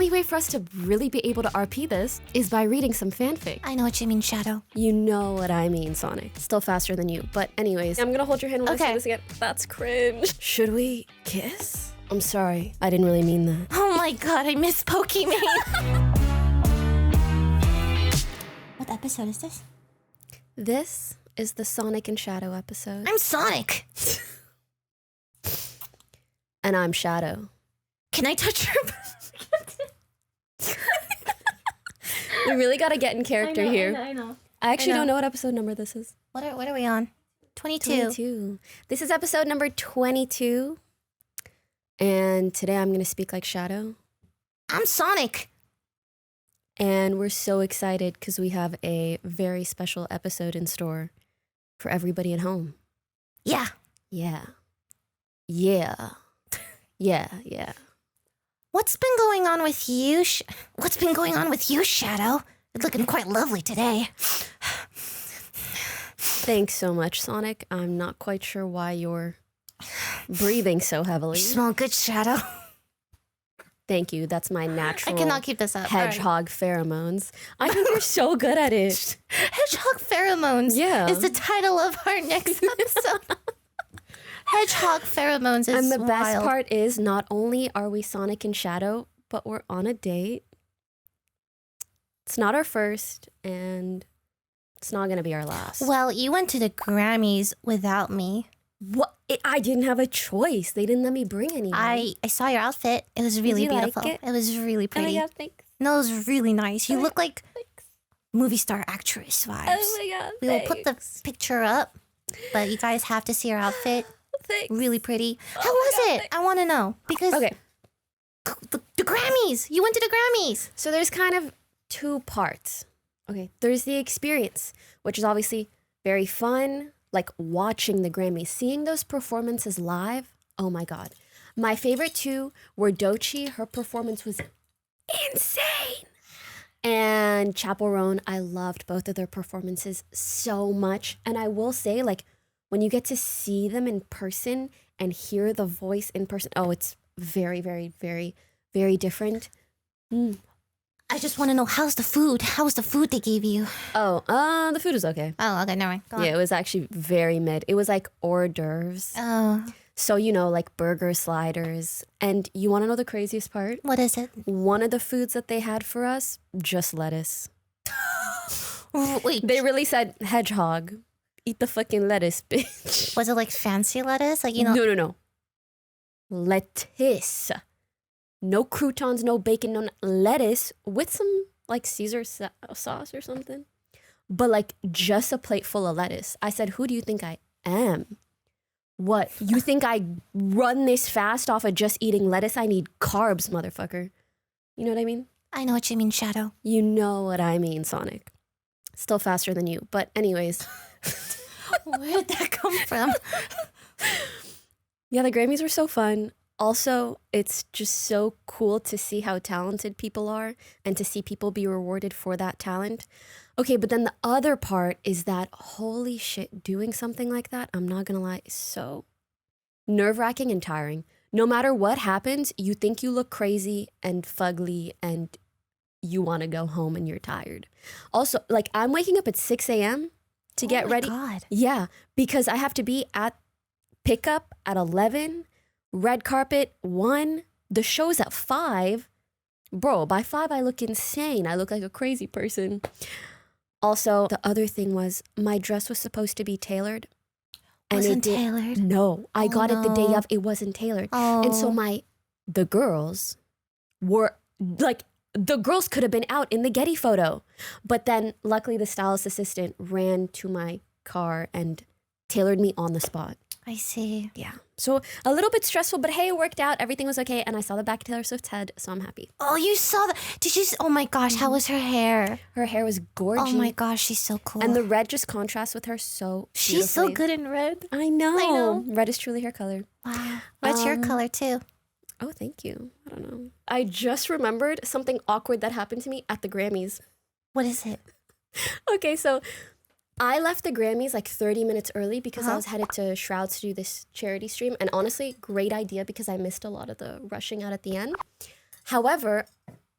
only way for us to really be able to RP this is by reading some fanfic. I know what you mean, Shadow. You know what I mean, Sonic. Still faster than you. But anyways, I'm gonna hold your hand when I say this again. That's cringe. Should we kiss? I'm sorry. I didn't really mean that. Oh my god, I miss Poki, man. What episode is this? This is the Sonic and Shadow episode. I'm Sonic. And I'm Shadow. Can I touch your... We really gotta get in character here. I know. I actually don't know what episode number this is. What are we on? 22. 22. This is episode number 22. And today I'm gonna speak like Shadow. I'm Sonic. And we're so excited because we have a very special episode in store for everybody at home. Yeah. Yeah. Yeah. Yeah. What's been going on with you? What's been going on with you, Shadow? You're looking quite lovely today. Thanks so much, Sonic. I'm not quite sure why you're breathing so heavily. You smell good, Shadow. Thank you. That's my natural I cannot keep this up. hedgehog pheromones. I think you're so good at it. Hedgehog pheromones is the title of our next episode. Hedgehog pheromones is And the wild. best part is not only are we Sonic and Shadow, but we're on a date. It's not our first, and it's not going to be our last. Well, you went to the Grammys without me. What? I didn't have a choice. They didn't let me bring anyone. I saw your outfit. It was really beautiful. Like it was really pretty. Oh my God, thanks. No, it was really nice. You look like movie star actress vibes. Oh my God, we will put the picture up, but you guys have to see her outfit. Thanks. Really pretty. How was it? Thanks. I want to know because the Grammys. You went to the Grammys. So there's kind of two parts. Okay, there's the experience, which is obviously very fun, like watching the Grammys, seeing those performances live. Oh my God. My favorite two were Doechii. Her performance was insane. And Chaperone, I loved both of their performances so much. And I will say, like, when you get to see them in person and hear the voice in person, oh, it's very, very, very, very different. I just want to know, how's the food? How's the food they gave you? Oh, the food was okay. Oh, okay, never mind. Go on. Yeah, it was actually very mid. It was like hors d'oeuvres. Oh. So, you know, like burger sliders. And you want to know the craziest part? What is it? One of the foods that they had for us, just lettuce. Wait. They really said, hedgehog, eat the fucking lettuce, bitch. Was it like fancy lettuce? Like, you know? No. Lettuce. No croutons, no bacon, no lettuce with some like Caesar sauce or something. But like just a plate full of lettuce. I said, who do you think I am? What? You think I run this fast off of just eating lettuce? I need carbs, motherfucker. You know what I mean? I know what you mean, Shadow. You know what I mean, Sonic. Still faster than you. But anyways. Where did that come from? Yeah, the Grammys were so fun. Also, it's just so cool to see how talented people are and to see people be rewarded for that talent. Okay, but then the other part is that, holy shit, doing something like that, I'm not gonna lie, is so nerve-wracking and tiring. No matter what happens, you think you look crazy and fugly and you want to go home and you're tired. Also, like, I'm waking up at 6 a.m. to get ready. Oh my God. Yeah, because I have to be at pickup at 11, red carpet 1, the show's at 5. Bro, by 5 I look insane. I look like a crazy person. Also, the other thing was my dress was supposed to be tailored. And Wasn't tailored? No, I got it the day of. It wasn't tailored. Oh. And so the girls were like, the girls could have been out in the Getty photo. But then luckily the stylist assistant ran to my car and tailored me on the spot. I see. Yeah. So a little bit stressful, but hey, it worked out. Everything was okay. And I saw the back of Taylor Swift's head, so I'm happy. Oh, you saw that? Did you? Oh my gosh, how was her hair? Her hair was gorgeous. Oh my gosh, she's so cool. And the red just contrasts with her so She's so good in red. I know. I know. Red is truly her color. Wow. Red's your color too. Oh, thank you. I don't know. I just remembered something awkward that happened to me at the Grammys. What is it? Okay, so I left the Grammys like 30 minutes early because I was headed to Shrouds to do this charity stream. And honestly, great idea because I missed a lot of the rushing out at the end. However,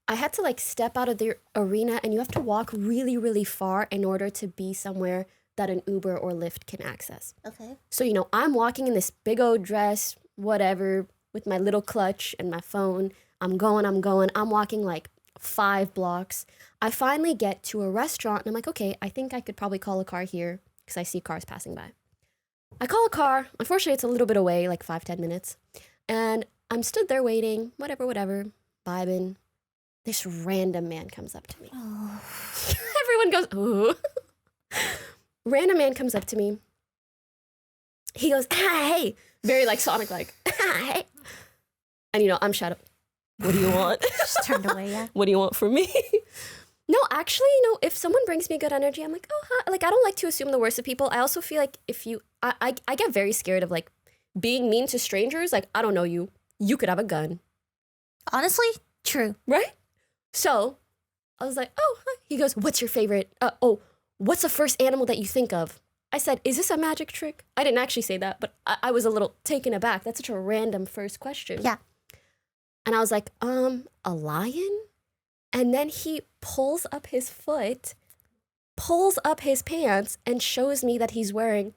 I had to like step out of the arena, and you have to walk really, really far in order to be somewhere that an Uber or Lyft can access. Okay. So, I'm walking in this big old dress, whatever, with my little clutch and my phone. I'm walking like 5 blocks. I finally get to a restaurant, and I'm like, okay, I think I could probably call a car here because I see cars passing by. I call a car. Unfortunately, it's a little bit away, like 5-10 minutes. And I'm stood there waiting, whatever, vibing. This random man comes up to me. Oh. Everyone goes, ooh. Random man comes up to me. He goes, hey. Very like Sonic like, hey. And I'm shut up. What do you want? Just turned away, yeah. What do you want from me? No, actually, if someone brings me good energy, I'm like, oh, hi. Like, I don't like to assume the worst of people. I also feel like I get very scared of like being mean to strangers. Like, I don't know you. You could have a gun. Honestly, true. Right? So I was like, oh, hi. He goes, what's your favorite? What's the first animal that you think of? I said, is this a magic trick? I didn't actually say that, but I was a little taken aback. That's such a random first question. Yeah. And I was like, a lion? And then he pulls up his foot, pulls up his pants, and shows me that he's wearing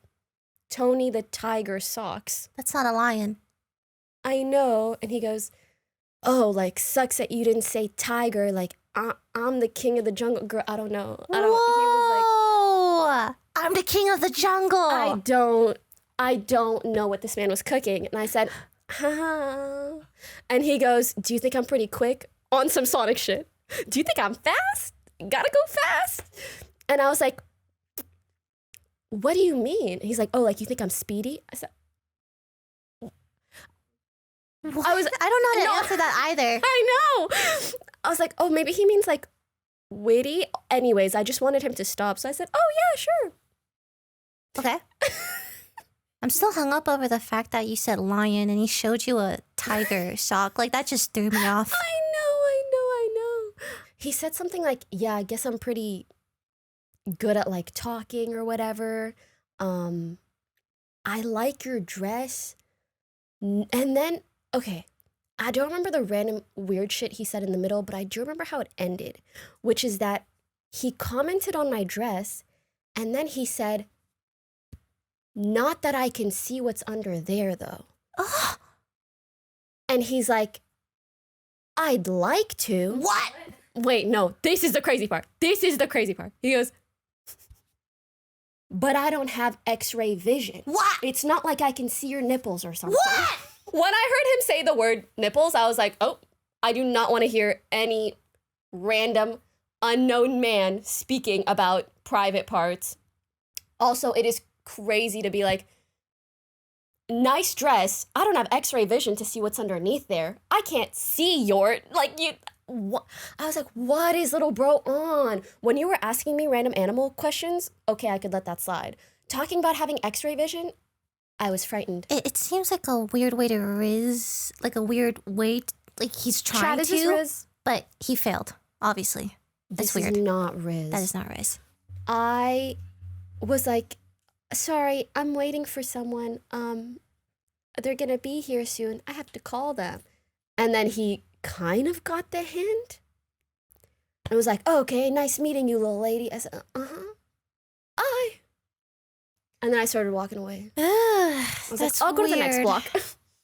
Tony the Tiger socks. That's not a lion. I know. And he goes, oh, like, sucks that you didn't say tiger. Like, I'm the king of the jungle. Girl, I don't know. Whoa! He was like, I'm the king of the jungle. I don't know what this man was cooking. And I said, ha. And he goes, do you think I'm pretty quick? On some Sonic shit. Do you think I'm fast? Gotta go fast. And I was like, what do you mean? He's like, oh, like, you think I'm speedy? I said, what? I don't know how to answer that either. I know. I was like, oh, maybe he means like witty. Anyways, I just wanted him to stop. So I said, oh, yeah, sure. Okay. I'm still hung up over the fact that you said lion and he showed you a tiger sock. Like, that just threw me off. I know. He said something like, yeah, I guess I'm pretty good at like talking or whatever. I like your dress. And then, okay, I don't remember the random weird shit he said in the middle, but I do remember how it ended, which is that he commented on my dress, and then he said, not that I can see what's under there, though. Ugh. And he's like, I'd like to. What? Wait, no, this is the crazy part. He goes, but I don't have x-ray vision. What? It's not like I can see your nipples or something. What? When I heard him say the word nipples, I was like, oh, I do not want to hear any random unknown man speaking about private parts. Also, it is crazy to be like, nice dress. I don't have x-ray vision to see what's underneath there. I can't see your, like, you. What? I was like, what is little bro on? When you were asking me random animal questions, okay, I could let that slide. Talking about having x-ray vision, I was frightened. It seems like a weird way to riz, like a weird way, like he's trying Chad, is to, this riz? But he failed, obviously. That's weird. This is not riz. That is not riz. I was like, sorry, I'm waiting for someone. They're gonna be here soon. I have to call them. And then he kind of got the hint. I was like, oh, okay, nice meeting you, little lady. I said, uh-huh. Bye. And then I started walking away. I was like, I'll go to the next block.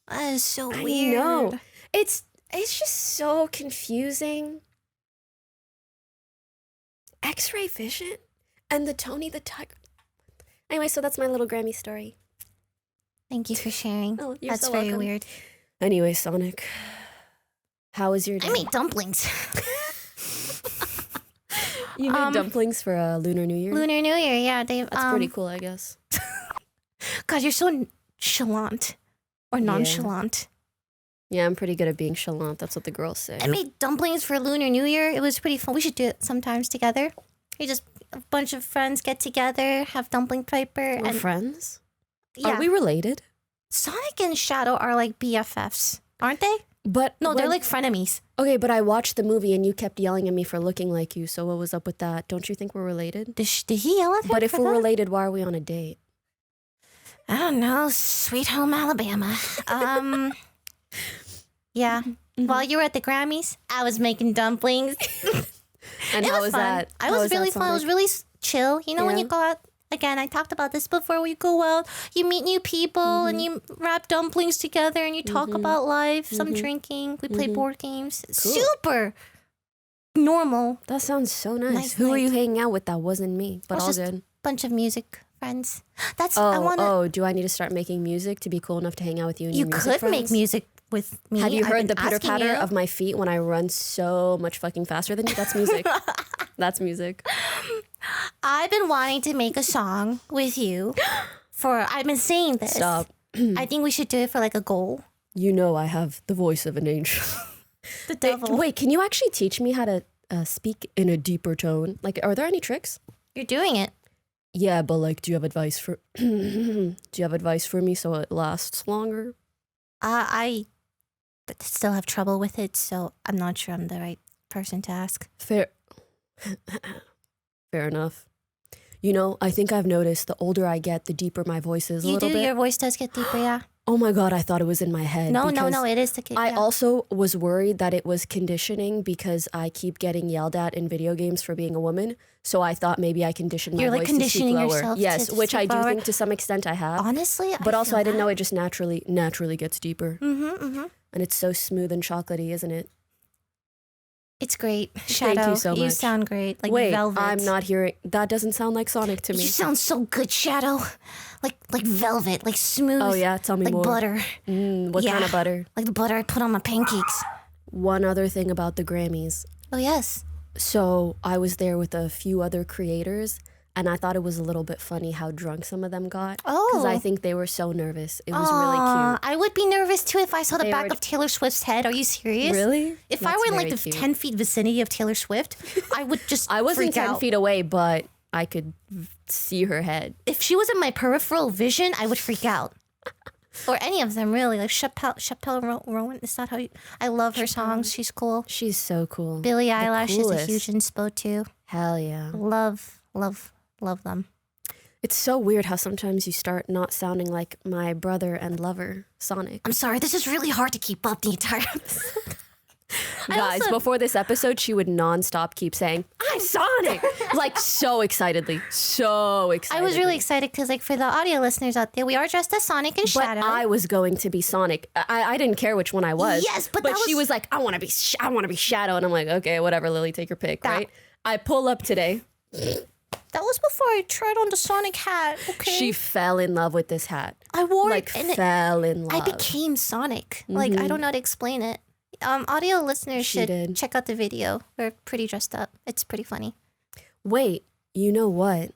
That is so weird. I know. It's just so confusing. X-ray vision and the Tony the Tiger. Anyway, so that's my little Grammy story. Thank you for sharing. Oh, you're That's so very welcome. weird. Anyway, Sonic, how was your day? I made dumplings. You made dumplings for Lunar New Year? Lunar New Year, yeah. That's pretty cool, I guess. God, you're so nonchalant. Or nonchalant. Yeah, I'm pretty good at being chalant. That's what the girls say. I made dumplings for Lunar New Year. It was pretty fun. We should do it sometimes together. We just, a bunch of friends get together, have dumpling paper. We're friends? Yeah. Are we related? Sonic and Shadow are like BFFs, aren't they? But no, they're like frenemies. Okay, but I watched the movie and you kept yelling at me for looking like you. So what was up with that? Don't you think we're related? Did he yell at him? But if we're related, why are we on a date? I don't know. Sweet home Alabama. Yeah. while you were at the Grammys, I was making dumplings. And how was that? It was really fun. It was really chill. You know, when Yeah. you go out, again, I talked about this before, when you go out, you meet new people and you wrap dumplings together and you talk about life, some drinking. We play board games. Cool. Super normal. That sounds so nice. Nice Who were night. you hanging out with? That wasn't me, but It was all just good. Bunch of music friends. That's I want to. Oh, do I need to start making music to be cool enough to hang out with you and You your music could make friends? music with me. Have you I've heard been the pitter asking patter you. of my feet when I run so much fucking faster than you? That's music. That's music. I've been wanting to make a song with you for. I've been saying this. Stop. I think we should do it for like a goal. You know I have the voice of an angel. The devil. Wait, can you actually teach me how to speak in a deeper tone? Like, are there any tricks? You're doing it. Yeah, but like, do you have advice for? Do you have advice for me so it lasts longer? I still have trouble with it, so I'm not sure I'm the right person to ask. Fair. Fair enough. You know, I think I've noticed the older I get, the deeper my voice is a You little do. bit. Your voice does get deeper, yeah. Oh my God, I thought it was in my head. No, because it is the kid. I yeah. also was worried that it was conditioning because I keep getting yelled at in video games for being a woman. So I thought maybe I conditioned my You're, like, voice to speak conditioning lower. yourself Yes, to which I speak do lower. think to some extent I have. Honestly, But also feel I didn't that. know it just naturally gets deeper. Mm-hmm. And it's so smooth and chocolatey, isn't it? It's great. Shadow, Thank you so much. sound great. Like Wait, velvet. I'm not hearing. That doesn't sound like Sonic to me. You sound so good, Shadow. Like velvet, like smooth. Oh yeah, tell me like more. butter. What kind Yeah. of butter? Like the butter I put on my pancakes. One other thing about the Grammys. Oh, yes. So I was there with a few other creators, and I thought it was a little bit funny how drunk some of them got. Because I Oh. think they were so nervous. It was really cute. I would be nervous too if I saw the They back were- of Taylor Swift's head. Are you serious? Really? If I That's were in like very the cute. 10 feet vicinity of Taylor Swift, I would just I wasn't freak 10 out. feet away, but I could see her head. If she was in my peripheral vision, I would freak out. Or any of them, really. Like Chappelle Rowan. Is that how you... I love her songs. She's cool. She's so cool. Billie Eilish is a coolest. huge inspo too. Hell yeah. Love them. It's so weird how sometimes you start not sounding like my brother and lover, Sonic. I'm sorry, this is really hard to keep up the entire episode. I Guys, also- before this episode, she would nonstop keep saying, I'm Sonic! Like, so excitedly. So I excitedly. was really excited because, like, for the audio listeners out there, we are dressed as Sonic and But Shadow. I was going to be Sonic. I didn't care which one I was. Yes, but that she was- was like, I want to be Shadow, and I'm like, okay, whatever, Lily, take your pick, right? I pull up today. That was before I tried on the Sonic hat. Okay, She fell in love with this hat. I wore Like, it and fell in love. I became Sonic. Like, I don't know how to explain it. Audio listeners She should did. check out the video. We're pretty dressed up. It's pretty funny. Wait, you know what?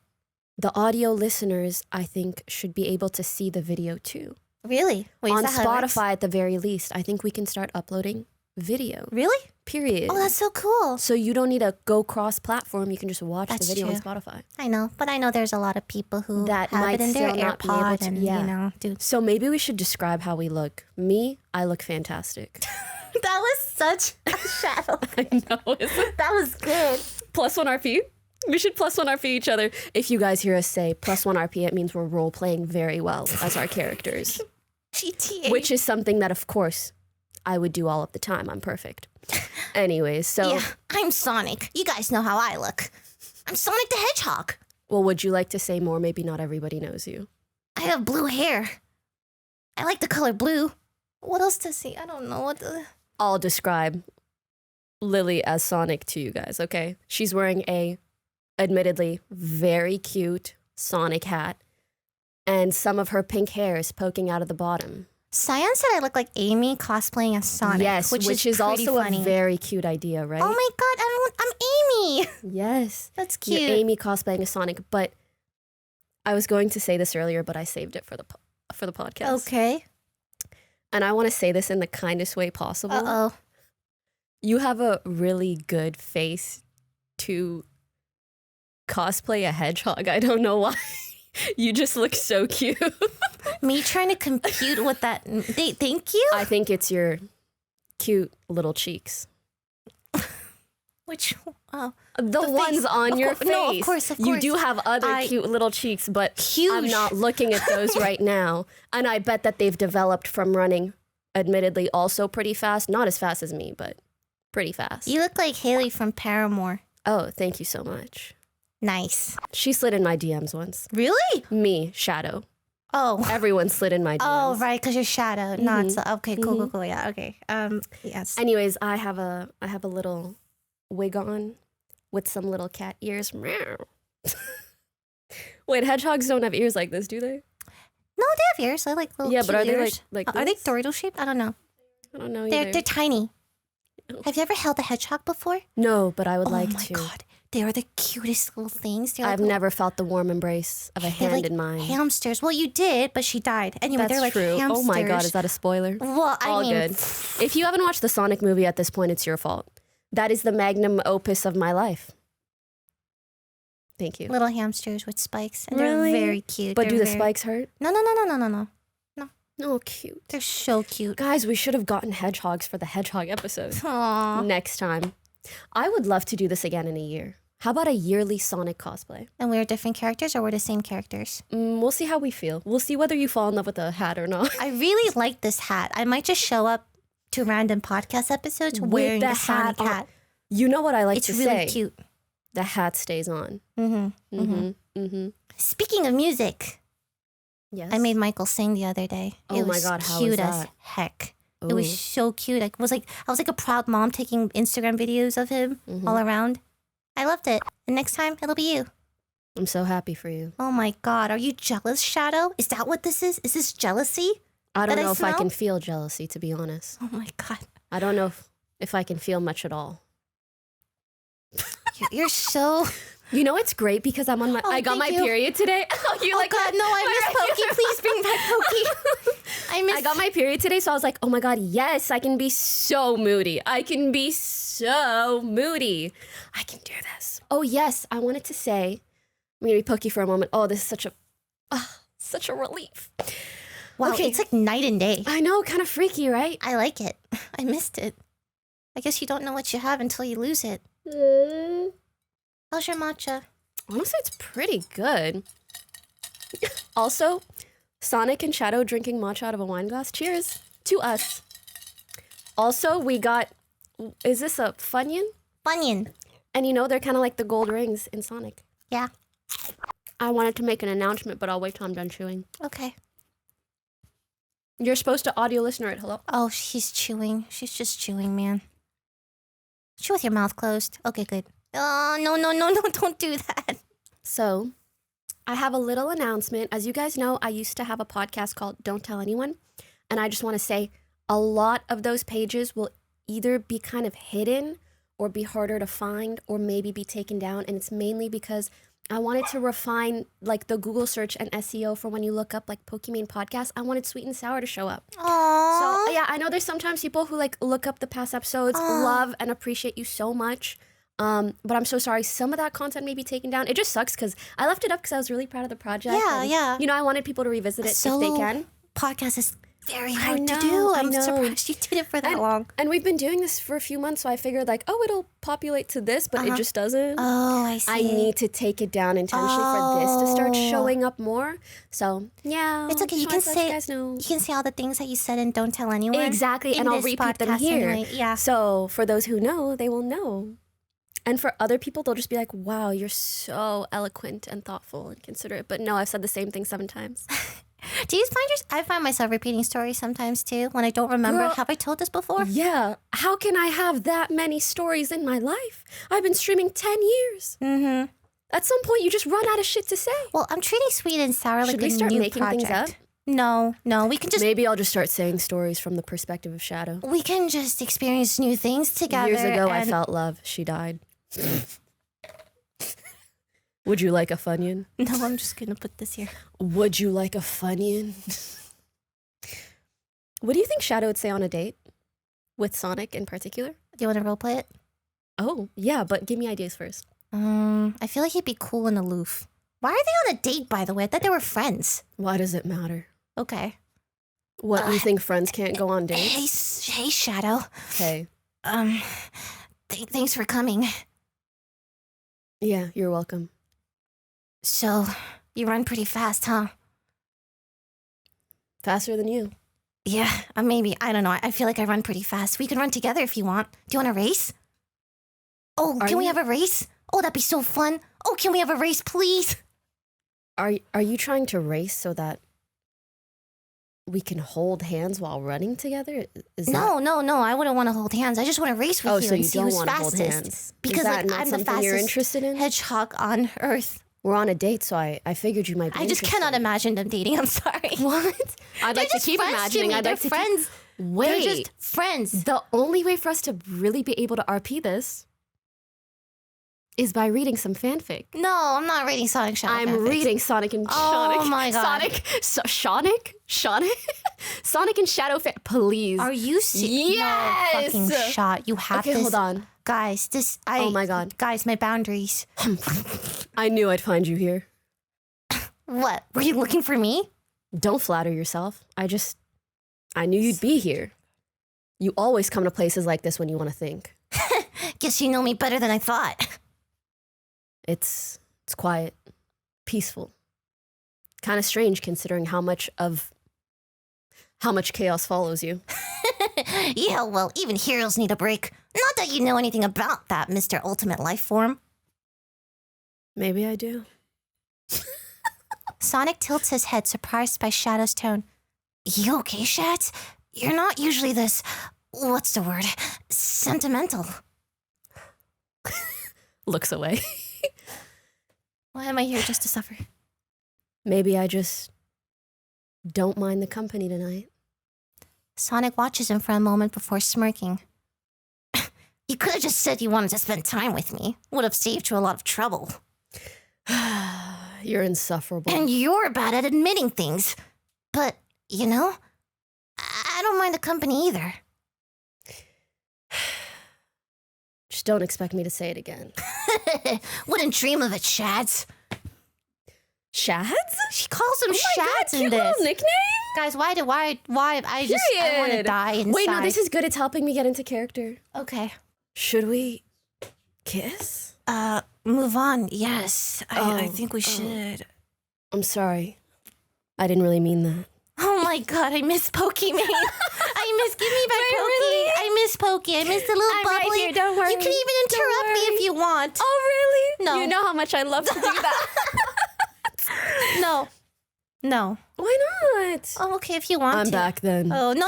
The audio listeners, I think, should be able to see the video too. Really? Wait, On is that how it works? Spotify, at the very least, I think we can start uploading video. Really? Period. Oh, that's so cool. So you don't need to go cross-platform. You can just watch That's the video on true. Spotify. I know, but I know there's a lot of people who That have might it in their still not be able AirPod to- and, yeah. you know, dude. So maybe we should describe how we look. Me, I look fantastic. That was such a shadow. I know. Isn't That was good. +1 RP? We should +1 RP each other. If you guys hear us say +1 RP, it means we're role playing very well as our characters, GTA. which is something that, of course, I would do all of the time. I'm perfect. Anyways, so, Yeah, I'm Sonic. You guys know how I look. I'm Sonic the Hedgehog. well, would you like to say more? Maybe not everybody knows you. I have blue hair. I like the color blue. What else to see? I don't know what the... I'll describe Lily as Sonic to you guys, okay? She's wearing a, admittedly, very cute Sonic hat, and some of her pink hair is poking out of the bottom. Cyan said I look like Amy cosplaying as Sonic. Yes, which is pretty also funny. a very cute idea, right? Oh my god, I'm Amy. Yes. That's You're cute. Amy cosplaying as Sonic, but I was going to say this earlier, but I saved it for the podcast. Okay. And I want to say this in the kindest way possible. Uh-oh. You have a really good face to cosplay a hedgehog. I don't know why. You just look so cute. Me trying to compute what that... Thank you? I think it's your cute little cheeks. Which... Oh. The The ones face. on Of your cour- face. no, of course, of You course. do have other I- cute little cheeks, but Huge. I'm not looking at those right now. And I bet that they've developed from running admittedly also pretty fast. Not as fast as me, but pretty fast. You look like Haley from Paramore. Oh, thank you so much. Nice. She slid in my DMs once. Really? Me, Shadow. Oh. Everyone slid in my DMs. Oh, right, because you're Shadow, not so. Okay, cool. Yeah, okay. Yes. Anyways, I have a little wig on with some little cat ears. Wait, hedgehogs don't have ears like this, do they? No, they have ears. They're like little. Yeah, but are they ears. like Are they this? Dorito shaped? I don't know. I don't know They're either. tiny. Have you ever held a hedgehog before? No, but I would like to. Oh my god, they are the cutest little things. They're I've like never felt the warm embrace of a they're hand like in mine. hamsters. Well, you did, but she died. Anyway, That's they're like true. hamsters. Oh my god, is that a spoiler? Well, All I mean, good. If you haven't watched the Sonic movie at this point, it's your fault. That is the magnum opus of my life. Thank you. little hamsters with spikes, and Really? they're very cute. But They're do the very- spikes hurt? No. Oh, cute. They're so cute. Guys, we should have gotten hedgehogs for the hedgehog episode. Aww. Next time. I would love to do this again in a year. How about a yearly Sonic cosplay? And we're different characters, or we're the same characters? We'll see how we feel. We'll see whether you fall in love with the hat or not. I really like this hat. I might just show up to random podcast episodes With wearing the the Sonic hat on. hat. You know what I like It's to really say? cute. The hat stays on. Speaking of music, Yes. I made Michael sing the other day. Oh It my was God, how cute was as that? heck. It Ooh. was so cute. I was like a proud mom taking Instagram videos of him all around. I loved it. And next time it'll be you. I'm so happy for you. Oh my god, are you jealous, Shadow? Is that what this is? Is this jealousy? I don't That I know if I smell? can feel jealousy, to be honest. Oh my god. I don't know if I can feel much at all. You're so You know, it's great because I'm on my. Oh, I got thank my you. period today. You Oh like god, no, I miss Poki. Please bring back Poki. I got my period today, so I was like, oh my god, yes, I can be so moody. I can be so moody. I can do this. Oh yes, I wanted to say, I'm gonna be Poki for a moment. Oh, this is such a relief. Wow, Okay. it's like night and day. I know, kind of freaky, right? I like it. I missed it. I guess you don't know what you have until you lose it. How's your matcha? Honestly, it's pretty good. Also, Sonic and Shadow drinking matcha out of a wine glass. Cheers to us. Also, we got, is this a Funyun? Funyun. And you know, they're kind of like the gold rings in Sonic. Yeah. I wanted to make an announcement, but I'll wait till I'm done chewing. Okay. You're supposed to audio listener it. Hello? Oh, she's chewing. She's just chewing, man. Chew with your mouth closed. Okay, good. Oh, no, don't do that. So, I have a little announcement. As you guys know, I used to have a podcast called Don't Tell Anyone. And I just want to say a lot of those pages will either be kind of hidden or be harder to find or maybe be taken down. And it's mainly because I wanted to refine like the Google search and SEO for when you look up like Pokimane podcast. I wanted Sweet and Sour to show up. Aww. So yeah, I know there's sometimes people who like look up the past episodes, love and appreciate you so much. But I'm so sorry. Some of that content may be taken down. It just sucks because I left it up because I was really proud of the project. Yeah, and, yeah. You know, I wanted people to revisit it if they Solo can. podcast is very I hard to know, do. I I'm know. surprised you did it for that And, long. and we've been doing this for a few months, so I figured like, oh, it'll populate to this, but it just doesn't. Oh, I see. I need to take it down intentionally for this to start Oh. showing up more. So yeah, It's okay. You just can wanted to let say you guys know. you can say all the things that you said and don't tell anyone. Exactly, in and I'll this repeat them podcast here. anyway. Yeah. So for those who know, they will know. And for other people, they'll just be like, wow, you're so eloquent and thoughtful and considerate. But no, I've said the same thing 7 times. Do you find I find myself repeating stories sometimes too when I don't remember. Girl. Have I told this before? Yeah. How can I have that many stories in my life? I've been streaming 10 years. Mm-hmm. At some point, you just run out of shit to say. Well, I'm treating Sweet and Sour like Should a we start new making project. things up? No, we can just Maybe I'll just start saying stories from the perspective of Shadow. experience new things together. Years ago, I and- felt love. She died. Would you like a Funyun? No, I'm just gonna put this here. Would you like a Funyun? What do you think Shadow would say on a date? With Sonic in particular? Do you want to roleplay it? Oh, yeah, but give me ideas first. I feel like he'd be cool and aloof. Why are they on a date, by the way? I thought they were friends. Why does it matter? Okay. What, you think friends can't go on dates? Hey, Shadow. Hey. Thanks for coming. Yeah, you're welcome. So, you run pretty fast, huh? Faster than you. Yeah, maybe. I don't know. I feel like I run pretty fast. We can run together if you want. Do you want a race? Oh, can we have a race? Oh, that'd be so fun. Oh, can we have a race, please? Are you trying to race so that we can hold hands while running together? No. I wouldn't want to hold hands. I just want to race with you so and you see don't who's want to hold fastest. hands. Because Is that not I'm the something you're interested in? hedgehog on Earth. We're on a date, so I figured you might be I just interested. cannot imagine them dating. I'm sorry. What? I'd like to keep imagining. They're friends. Wait. They're just friends. The only way for us to really be able to RP this is by reading some fanfic. No, I'm not reading Sonic Shadow I'm fanfics. reading Sonic and Oh my God. Sonic and Shadow fan. Please. Are you serious? Yes! No fucking shot. You have Okay, this. hold on. Guys, Oh my God. Guys, my boundaries. I knew I'd find you here. What? Were you looking for me? Don't flatter yourself. I knew you'd be here. You always come to places like this when you want to think. Guess you know me better than I thought. It's quiet, peaceful. Kind of strange considering how much chaos follows you. Yeah, well, even heroes need a break. Not that you know anything about that, Mr. Ultimate Life Form. Maybe I do. Sonic tilts his head, surprised by Shadow's tone. You okay, Shads? You're not usually this, what's the word, sentimental. Looks away. Why am I here just to suffer? Maybe I just don't mind the company tonight. Sonic watches him for a moment before smirking. You could have just said you wanted to spend time with me. Would have saved you a lot of trouble. You're insufferable. And you're bad at admitting things. But, you know, I don't mind the company either. Just don't expect me to say it again. Wouldn't dream of it, Shads. Shads? She calls him Shads in cute this. little nickname? Guys, why I want to die inside. Wait, no, this is good. It's helping me get into character. Okay. Should we kiss? Move on. Yes. I think we should. I'm sorry. I didn't really mean that. Oh my God, I miss Poki, man. Give me back Poki. Really? I miss Poki. I miss the little I'm bubbly. right here, don't worry. You can even interrupt me if you want. Oh, really? No. You know how much I love to do that. No. Why not? Oh, okay, if you want I'm to. back then. Oh, no.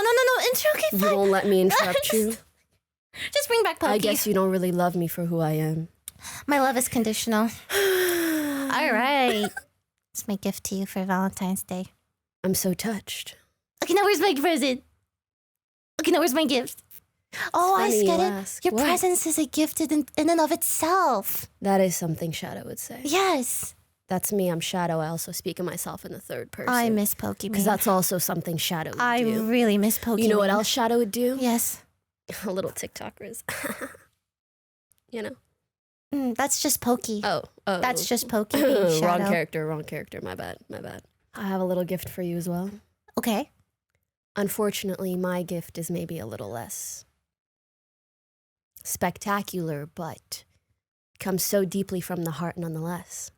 Okay, You fine. won't let me interrupt you? Just bring back Poki. I guess you don't really love me for who I am. My love is conditional. All right. It's my gift to you for Valentine's Day. I'm so touched. Okay, now where's my present? Okay, now where's my gift? Oh, I funny you get it. ask. Your What? presence is a gift in and of itself. That is something Shadow would say. Yes. That's me. I'm Shadow. I also speak of myself in the third person. I miss Poki. Because that's also something Shadow would do. really miss Poki. You know what else Shadow would do? Yes. A little TikTokers. You know? That's just Poki. Oh. That's just Poki being Shadow. Wrong character. My bad. I have a little gift for you as well. Okay. Unfortunately, my gift is maybe a little less spectacular, but comes so deeply from the heart nonetheless.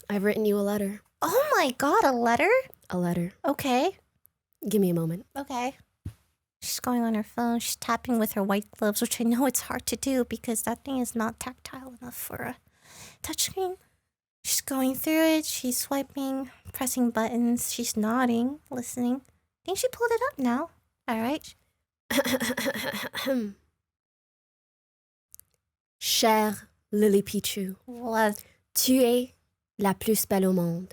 I've written you a letter. Oh my God, a letter? A letter. Okay. Give me a moment. Okay. She's going on her phone. She's tapping with her white gloves, which I know it's hard to do because that thing is not tactile enough for a touchscreen. She's going through it. She's swiping, pressing buttons. She's nodding, listening. I think she pulled it up now. All right. Chère LilyPichu, What? tu es la plus belle au monde.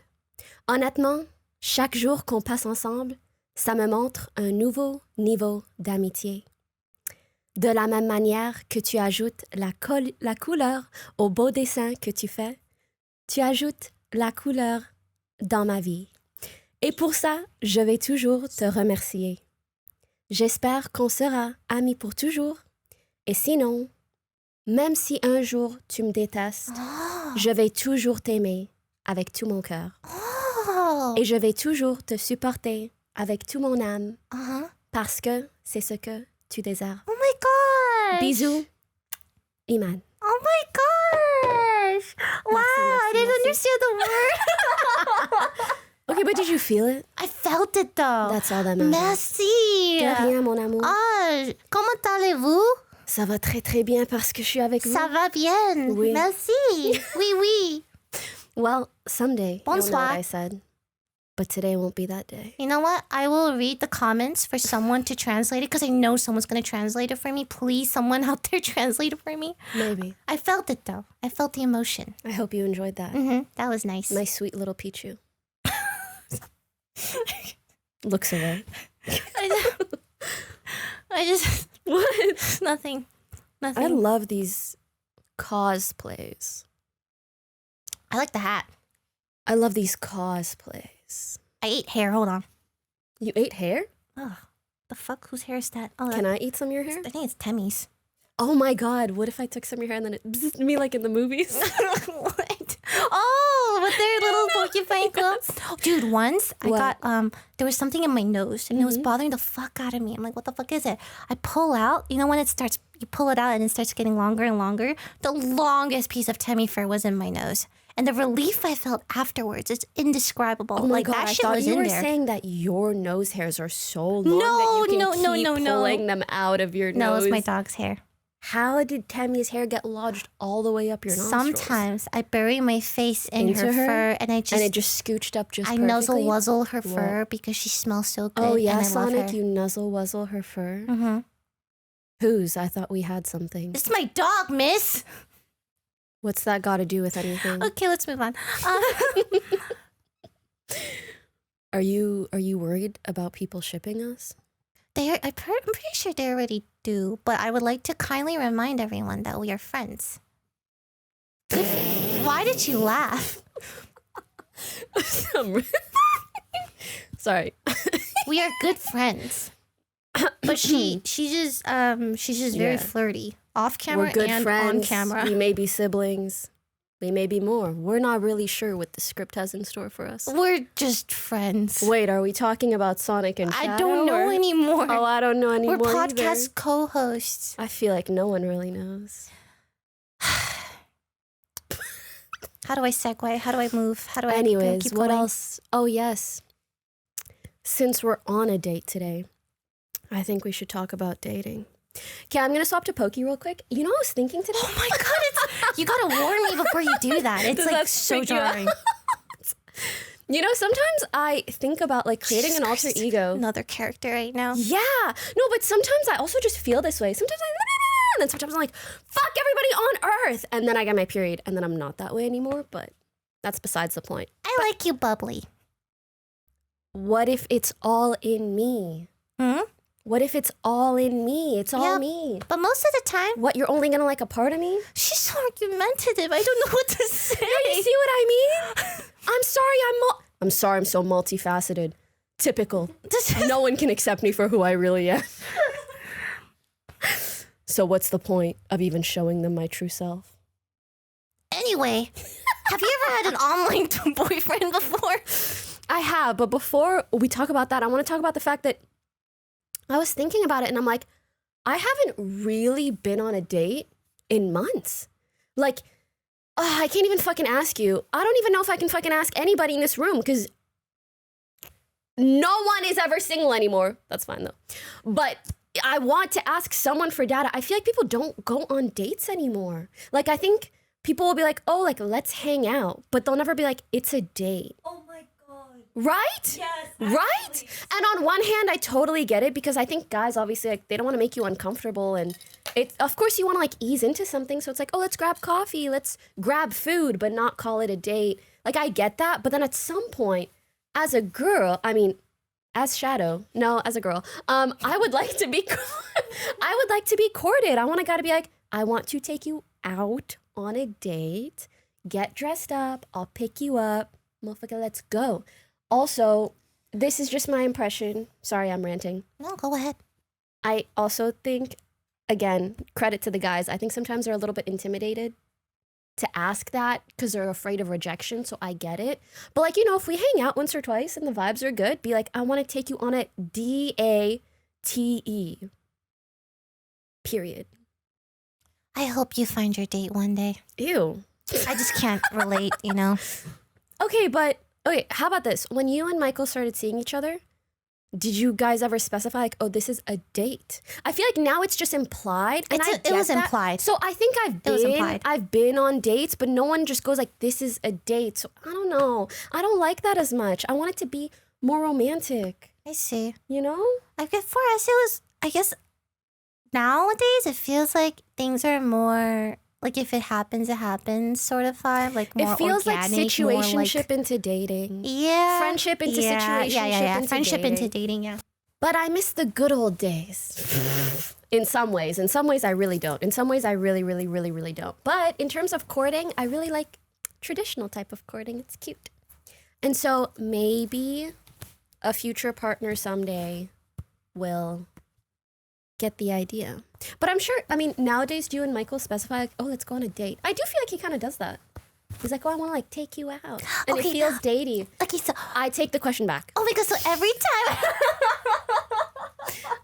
Honnêtement, chaque jour qu'on passe ensemble, ça me montre un nouveau niveau d'amitié. De la même manière que tu ajoutes la couleur au beau dessin que tu fais, tu ajoutes la couleur dans ma vie. Et pour ça, je vais toujours te remercier. J'espère qu'on sera amis pour toujours. Et sinon, même si un jour tu me détestes, je vais toujours t'aimer avec tout mon cœur. Oh. Et je vais toujours te supporter avec tout mon âme Uh-huh. parce que c'est ce que tu désires. Oh my gosh. Bisous, Iman. Oh my gosh. Wow, Merci, I didn't merci. understand the word. Okay, but did you feel it? I felt felt it though. That's all that matters. Merci. De rien, mon amour. Ah, comment allez-vous? Ça va très très bien parce que je suis avec vous. Ça va bien. Oui. Merci. Oui, oui. Well, someday you'll know Bonsoir. what I said. But today won't be that day. You know what? I will read the comments for someone to translate it because I know someone's going to translate it for me. Please, someone out there translate it for me. Maybe. I felt it though. I felt the emotion. I hope you enjoyed that. That was nice. My sweet little Pichu. Looks away. I just What? nothing. I love these cosplays. I like the hat. I love these cosplays. I ate hair. Hold on. You ate hair? Oh, the fuck? Whose hair is that? Oh, Can I eat some of your hair? I think it's Temmy's. Oh my god, what if I took some of your hair and then it bzzzt me like in the movies? What? Oh, with their little porcupine clothes. Dude, once I What? got there was something in my nose and it was bothering the fuck out of me. I'm like, what the fuck is it? I pull out, you know when it starts, you pull it out and it starts getting longer and longer? The longest piece of Temmy fur was in my nose. And the relief I felt afterwards, it's indescribable. Oh my like god, that I shit thought was you in were there. saying that your nose hairs are so long No, that you can no, keep no, no. pulling them out of your No, nose. it's my dog's hair. How did Tammy's hair get lodged all the way up your nostrils? Sometimes I bury my face in Into her her? fur and I just And it just scooched up just I perfectly? nuzzle wuzzle her Whoa. fur because she smells so good. Oh yeah, and I love Sonic, her. you nuzzle wuzzle her fur? Mm-hmm. Whose? I thought we had something. It's my dog, miss. What's that got to do with anything? Okay, let's move on. Are you worried about people shipping us? I'm pretty sure they already do, but I would like to kindly remind everyone that we are friends. Why did you laugh? Sorry. We are good friends. But she's just very Yeah. flirty. Off camera We're good and friends. on camera. We may be siblings. We may be more. We're not really sure what the script has in store for us. We're just friends. Wait, are we talking about Sonic and Shadow? I don't know or- anymore. Oh, I don't know anymore. We're either. podcast co-hosts. I feel like no one really knows. How do I segue? How do I move? How do I Anyways, keep what going? else? Oh, yes. Since we're on a date today, I think we should talk about dating. Okay, I'm going to swap to Poki real quick. You know what I was thinking today? Oh my god, you gotta warn me before you do that. It's Does like that so freak you out? jarring. You know, sometimes I think about like creating an alter Jesus ego. Christ. Another character right now. Yeah. No, but sometimes I also just feel this way. Sometimes and then sometimes I'm like, fuck everybody on earth. And then I get my period and then I'm not that way anymore. But that's besides the point. I like you bubbly. What if it's all in me? Hmm? What if it's all in me? It's all Yeah. me. But most of the time, What, you're only gonna like a part of me? she's so argumentative. I don't know what to say. You see what I mean? I'm sorry, I'm sorry I'm so multifaceted. Typical. No one can accept me for who I really am. So what's the point of even showing them my true self? Anyway, have you ever had an online boyfriend before? I have, but before we talk about that, I want to talk about the fact that I was thinking about it and I'm like, I haven't really been on a date in months. Like, I can't even fucking ask you. I don't even know if I can fucking ask anybody in this room because no one is ever single anymore. That's fine though. But I want to ask someone for data. I feel like people don't go on dates anymore. Like, I think people will be like, oh, like, let's hang out. But they'll never be like, it's a date. Oh my god. Right? Yes. Right? actually. And on one hand, I totally get it because I think guys obviously like they don't want to make you uncomfortable and it of course you want to like ease into something. So it's like, oh, let's grab coffee, let's grab food, but not call it a date. Like I get that, but then at some point, as a girl, I mean, as Shadow, no, as a girl, I would like to be I would like to be courted. I want a guy to be like, I want to take you out on a date, get dressed up, I'll pick you up, motherfucker, let's go. Also, this is just my impression. Sorry, I'm ranting. No, go ahead. I also think, again, credit to the guys, I think sometimes they're a little bit intimidated to ask that because they're afraid of rejection, so I get it. But like, you know, if we hang out once or twice and the vibes are good, be like, I want to take you on a DATE. Period. I hope you find your date one day. Ew. I just can't relate, you know? Okay, but Okay, how about this? When you and Michael started seeing each other, did you guys ever specify like, oh, this is a date? I feel like now it's just implied. And It was implied. So I think implied. I've been on dates, but no one just goes like, this is a date. So I don't know. I don't like that as much. I want it to be more romantic. I see. You know? I guess for us, it was, I guess nowadays it feels like things are more like if it happens sort of vibe. Like more It feels like organic, situationship into dating. Yeah. Friendship into situationship Yeah. into Friendship dating. into dating, yeah. But I miss the good old days. In some ways. In some ways, I really don't. In some ways, I really, really, really, really don't. But in terms of courting, I really like traditional type of courting. It's cute. And so maybe a future partner someday will get the idea. But I'm sure, I mean, nowadays, do you and Michael specify, like, oh, let's go on a date? I do feel like he kind of does that. He's like, oh, I want to like take you out. And Okay. it feels datey. Okay, so I take the question back. oh my god, so every time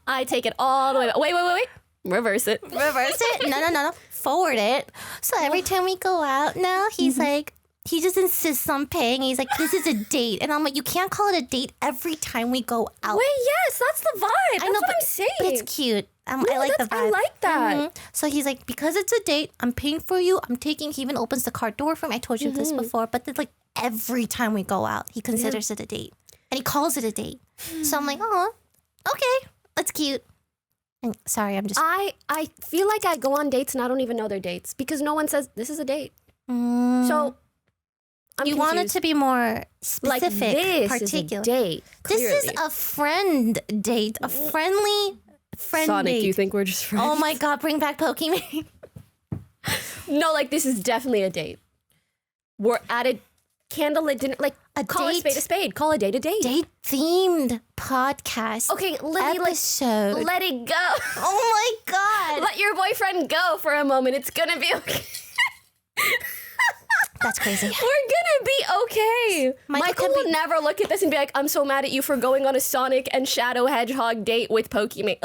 I take it all the way back. Wait. Reverse it. reverse it, no, forward it. So every time we go out now, he's like, he just insists on paying. He's like, this is a date. And I'm like, you can't call it a date every time we go out. Wait, yes, that's the vibe. That's what I'm saying. But it's cute. I like the vibe. I like that. Mhm. So he's like, because it's a date, I'm paying for you. I'm taking, he even opens the car door for me. I told you this before, but it's like every time we go out, he considers it a date. And he calls it a date. So I'm like, oh, okay, that's cute. And sorry, I'm just... I feel like I go on dates and I don't even know they're dates because no one says this is a date. So I'm you want it to be more like specific, this particular. is a date. This is clearly. a friend date, a friendly friend Sonic, date. do you think we're just friends? Oh my god, bring back Pokemon. No, like this is definitely a date. We're at a candlelit dinner. Like call date. a spade. Call a date a date. Date themed podcast. Okay, Lily, episode. let it go. Oh my god. Let your boyfriend go for a moment. It's gonna be okay. That's crazy. We're gonna be okay. Michael will never look at this and be like, I'm so mad at you for going on a Sonic and Shadow Hedgehog date with Pokemon.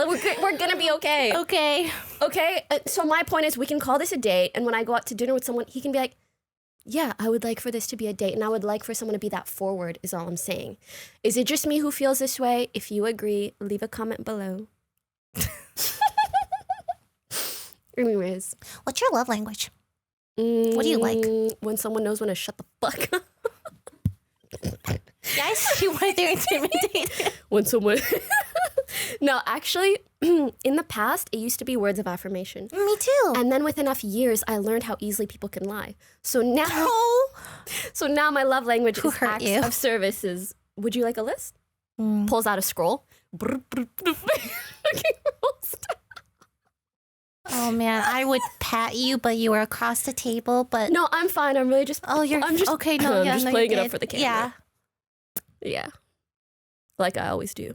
We're gonna be okay. Okay. Okay? So my point is we can call this a date, and when I go out to dinner with someone, he can be like, yeah, I would like for this to be a date, and I would like for someone to be that forward, is all I'm saying. Is it just me who feels this way? If you agree, leave a comment below. Anyways. What's your love language? What do you like? When someone knows when to shut the fuck up. Yeah, I see why they're intimidated. When someone... No, actually, in the past, it used to be words of affirmation. Me too. And then with enough years, I learned how easily people can lie. So now... So now my love language is hurt acts you? of services. Would you like a list? Pulls out a scroll. Oh man, I would pat you, but you were across the table. But No, I'm fine. I'm really just... oh, you're I'm just, okay. No, I'm yeah, just no, playing you it up did. for the camera. Yeah, Yeah. Like I always do.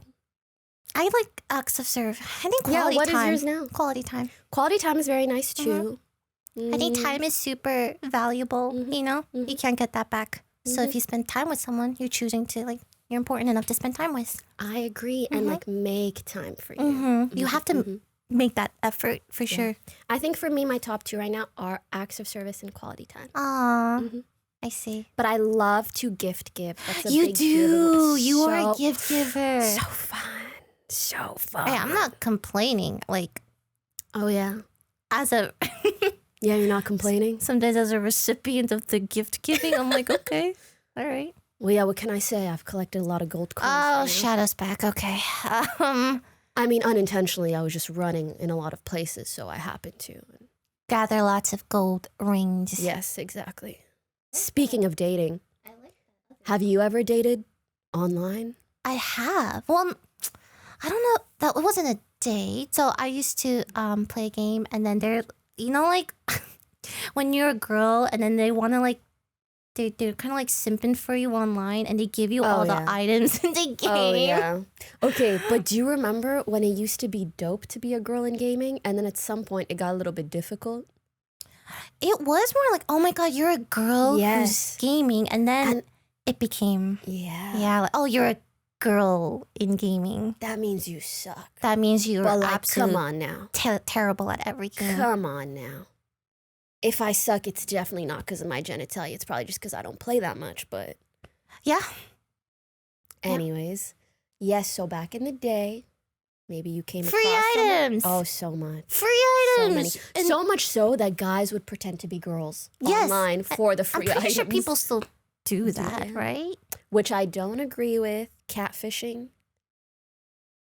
I like acts of service. I think quality What time. is yours now? Quality time. Quality time is very nice too. I think time is super valuable. You know, you can't get that back. So if you spend time with someone, you're choosing to like, you're important enough to spend time with. I agree. And like make time for you. You have to make that effort for sure. I think for me, my top two right now are acts of service and quality time. Aw, I see. But I love to gift give. That's a You big do. give. You are a gift giver. So fun. So fun. Hey, I'm not complaining. Like, Oh, yeah. as a Yeah, you're not complaining? sometimes as a recipient of the gift giving, I'm like, okay, all right. Well, yeah, what can I say? I've collected a lot of gold coins. Oh, you know? Shadow's back. Okay. I mean, unintentionally, I was just running in a lot of places, so I happened to. Gather lots of gold rings. Yes, exactly. Speaking of dating, have you ever dated online? I have. Well, I don't know. That wasn't a date. So I used to play a game, and then they're, you know, like when you're a girl, and then they want to like, they're kind of like simping for you online, and they give you all the items in the game. Oh, yeah. Okay, but do you remember when it used to be dope to be a girl in gaming, and then at some point it got a little bit difficult? It was more like, oh my god, you're a girl Yes. who's gaming, and then it became like, oh, you're a girl in gaming. That means you suck. That means you're But like, absolutely come on now. terrible at every game. Come on now. If I suck, it's definitely not because of my genitalia. It's probably just because I don't play that much, but Yeah. Anyways, yes, so back in the day, maybe you came Free across items. Oh, so much. Free So many. items. And So much so that guys would pretend to be girls Yes. online for the free I'm pretty items. sure people still do that, Yeah. right? Which I don't agree with. Catfishing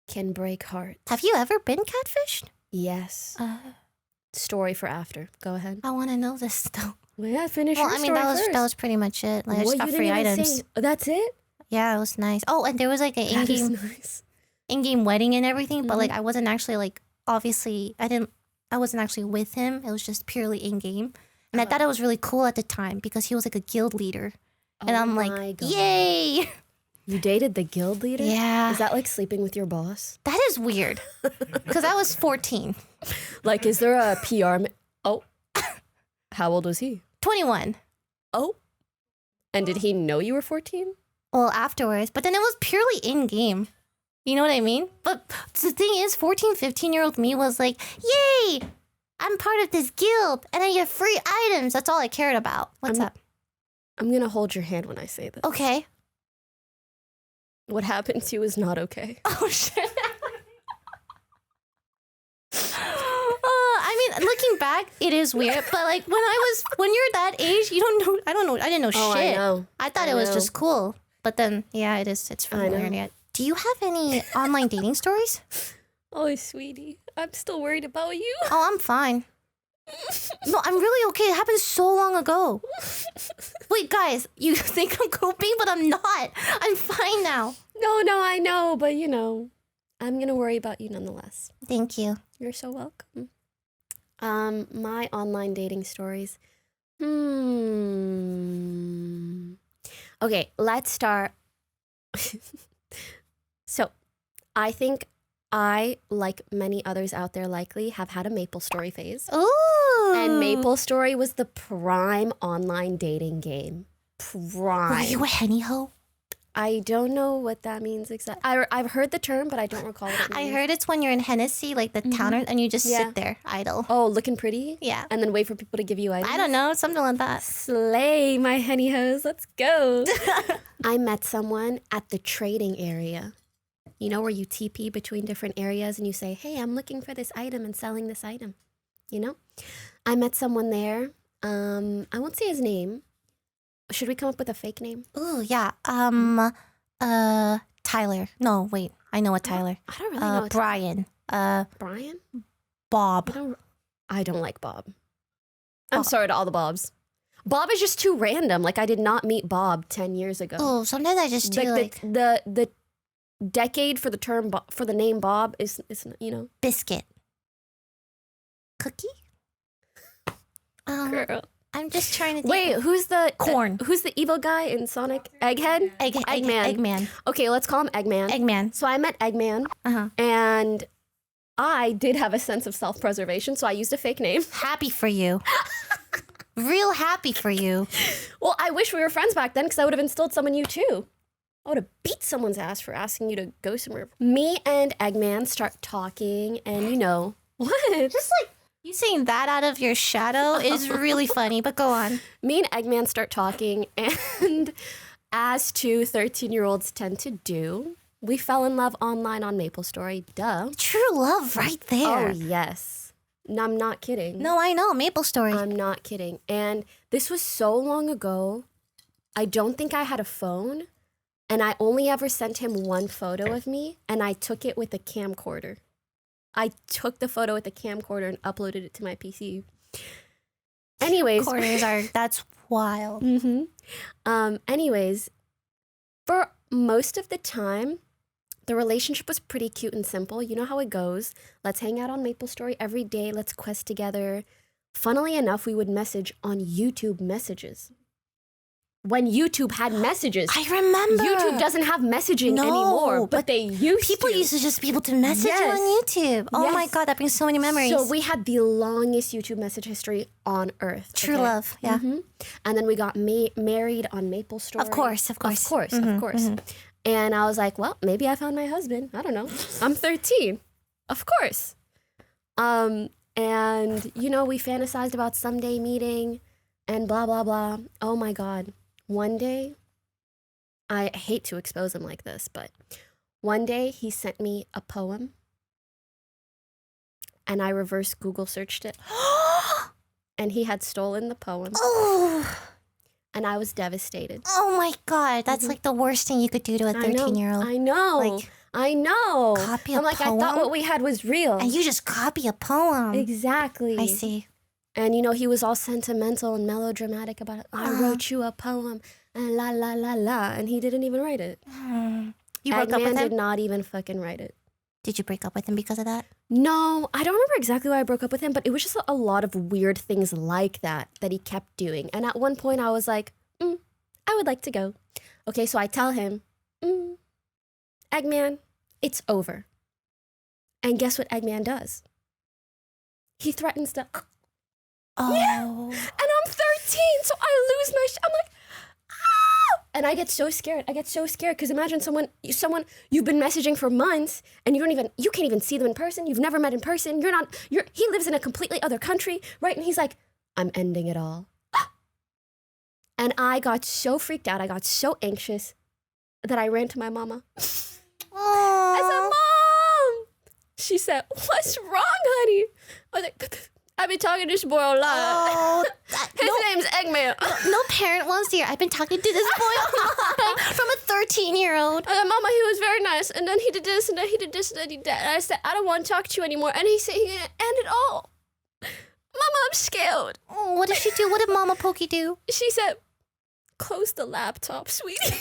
can break hearts. Have you ever been catfished? Yes. Story for after. Go ahead. I want to know this though. Well, yeah, finish Well, your I mean, story first. that was pretty much it. Like, I What, just got you free didn't even items. say- That's it? Yeah, it was nice. Oh, and there was like an That is in-game nice. in-game wedding and everything, but like Mhm. I wasn't actually like obviously I wasn't actually with him. It was just purely in-game. And I thought it was really cool at the time because he was like a guild leader. And Oh I'm my like, God. yay! You dated the guild leader? Yeah. Is that like sleeping with your boss? That is weird. Because I was 14. Like, is there a PR? Oh. How old was he? 21. Oh. And did he know you were 14? Well, afterwards. But then it was purely in-game. You know what I mean? But the thing is, 14, 15-year-old me was like, yay! I'm part of this guild and I get free items. That's all I cared about. What's up? I'm going to hold your hand when I say this. Okay. What happened to you is not okay. Oh, shit. I mean, looking back, it is weird. But like when you're that age, you don't know. I didn't know Oh, shit. I know. I thought I it was know. just cool. But then, yeah, it's from I the know. internet. Do you have any online dating stories? Oh, sweetie. I'm still worried about you. Oh, I'm fine. No, I'm really okay. It happened so long ago. Wait, guys, you think I'm coping, but I'm not. I'm fine now. No, I know. But, I'm going to worry about you nonetheless. Thank you. You're so welcome. My online dating stories. Okay, let's start. So, I think I, like many others out there likely, have had a MapleStory phase. Ooh. And MapleStory was the prime online dating game. Prime. Were you a henny hoe? I don't know what that means exactly. I've heard the term, but I don't recall what it means. I heard it's when you're in Hennessy, like the counter, and you just Yeah. sit there idle. Oh, looking pretty? Yeah. And then wait for people to give you items? I don't know, something like that. Slay, my henny hoes. Let's go. I met someone at the trading area. You know, where you TP between different areas and you say, hey, I'm looking for this item and selling this item. You know? I met someone there. I won't say his name. Should we come up with a fake name? Ooh, yeah. Tyler. No, wait. I know a Tyler. I don't really know. Brian. Brian? Bob. I don't like Bob. I'm sorry to all the Bobs. Bob is just too random. Like, I did not meet Bob 10 years ago. Oh, sometimes I just do like the decade for the term for the name Bob is biscuit. Cookie? girl. I'm just trying to think. Wait, who's the Corn. Who's the evil guy in Sonic? Egghead? Eggman. Eggman. Okay, let's call him Eggman. Eggman. So I met Eggman, and I did have a sense of self-preservation, so I used a fake name. Happy for you. Real happy for you. Well, I wish we were friends back then because I would have instilled some in you too. I would have beat someone's ass for asking you to go somewhere. Me and Eggman start talking, and what? Just like you saying that out of your shadow is really funny, but go on. Me and Eggman start talking, and as two 13-year-olds tend to do, we fell in love online on MapleStory. Duh. True love right there. Oh, yes. No, I'm not kidding. No, I know. MapleStory. I'm not kidding. And this was so long ago. I don't think I had a phone, and I only ever sent him one photo of me, and I took it with a camcorder. I took the photo with a camcorder and uploaded it to my PC. Anyways. That's wild. Anyways, for most of the time, the relationship was pretty cute and simple. You know how it goes. Let's hang out on MapleStory every day. Let's quest together. Funnily enough, we would message on YouTube messages. When YouTube had messages. I remember. YouTube doesn't have messaging anymore, but they used People to. used to just be able to message you on YouTube. Oh my God, that brings so many memories. So we had the longest YouTube message history on earth. True love, yeah. And then we got married on MapleStory. Of course. Of course. And I was like, well, maybe I found my husband. I don't know. I'm 13. Of course. And, we fantasized about someday meeting and blah, blah, blah. Oh my God. One day, I hate to expose him like this, but one day he sent me a poem and I reverse Google searched it. And he had stolen the poem. Oh. And I was devastated. Oh my God. That's like the worst thing you could do to a 13-year-old. I know. I know. Copy a I'm like, poem? I thought what we had was real. And you just copy a poem. Exactly. I see. And, you know, he was all sentimental and melodramatic about it. I wrote you a poem and la, la, la, la. And he didn't even write it. You broke up with him? did not even fucking write it. Did you break up with him because of that? No, I don't remember exactly why I broke up with him, but it was just a lot of weird things like that he kept doing. And at one point I was like, I would like to go. Okay, so I tell him, Eggman, it's over. And guess what Eggman does? He threatens to... Oh. Yeah. And I'm 13, so I lose my I'm like, ah! And I get so scared. Because imagine someone you've been messaging for months and you can't even see them in person. You've never met in person. He lives in a completely other country, right? And he's like, I'm ending it all. And I got so freaked out. I got so anxious that I ran to my mama. I said, Mom! She said, what's wrong, honey? I was like, I've been talking to this boy a lot. Oh, His name's Eggman. No parent wants to hear. I've been talking to this boy from a 13-year-old. I said, Mama, he was very nice. And then he did this, and then he did this, and then he did that. And I said, I don't want to talk to you anymore. And he said, he's going to end it all. Mama, I'm scared. Oh, what did she do? What did Mama Poki do? She said, close the laptop, sweetie.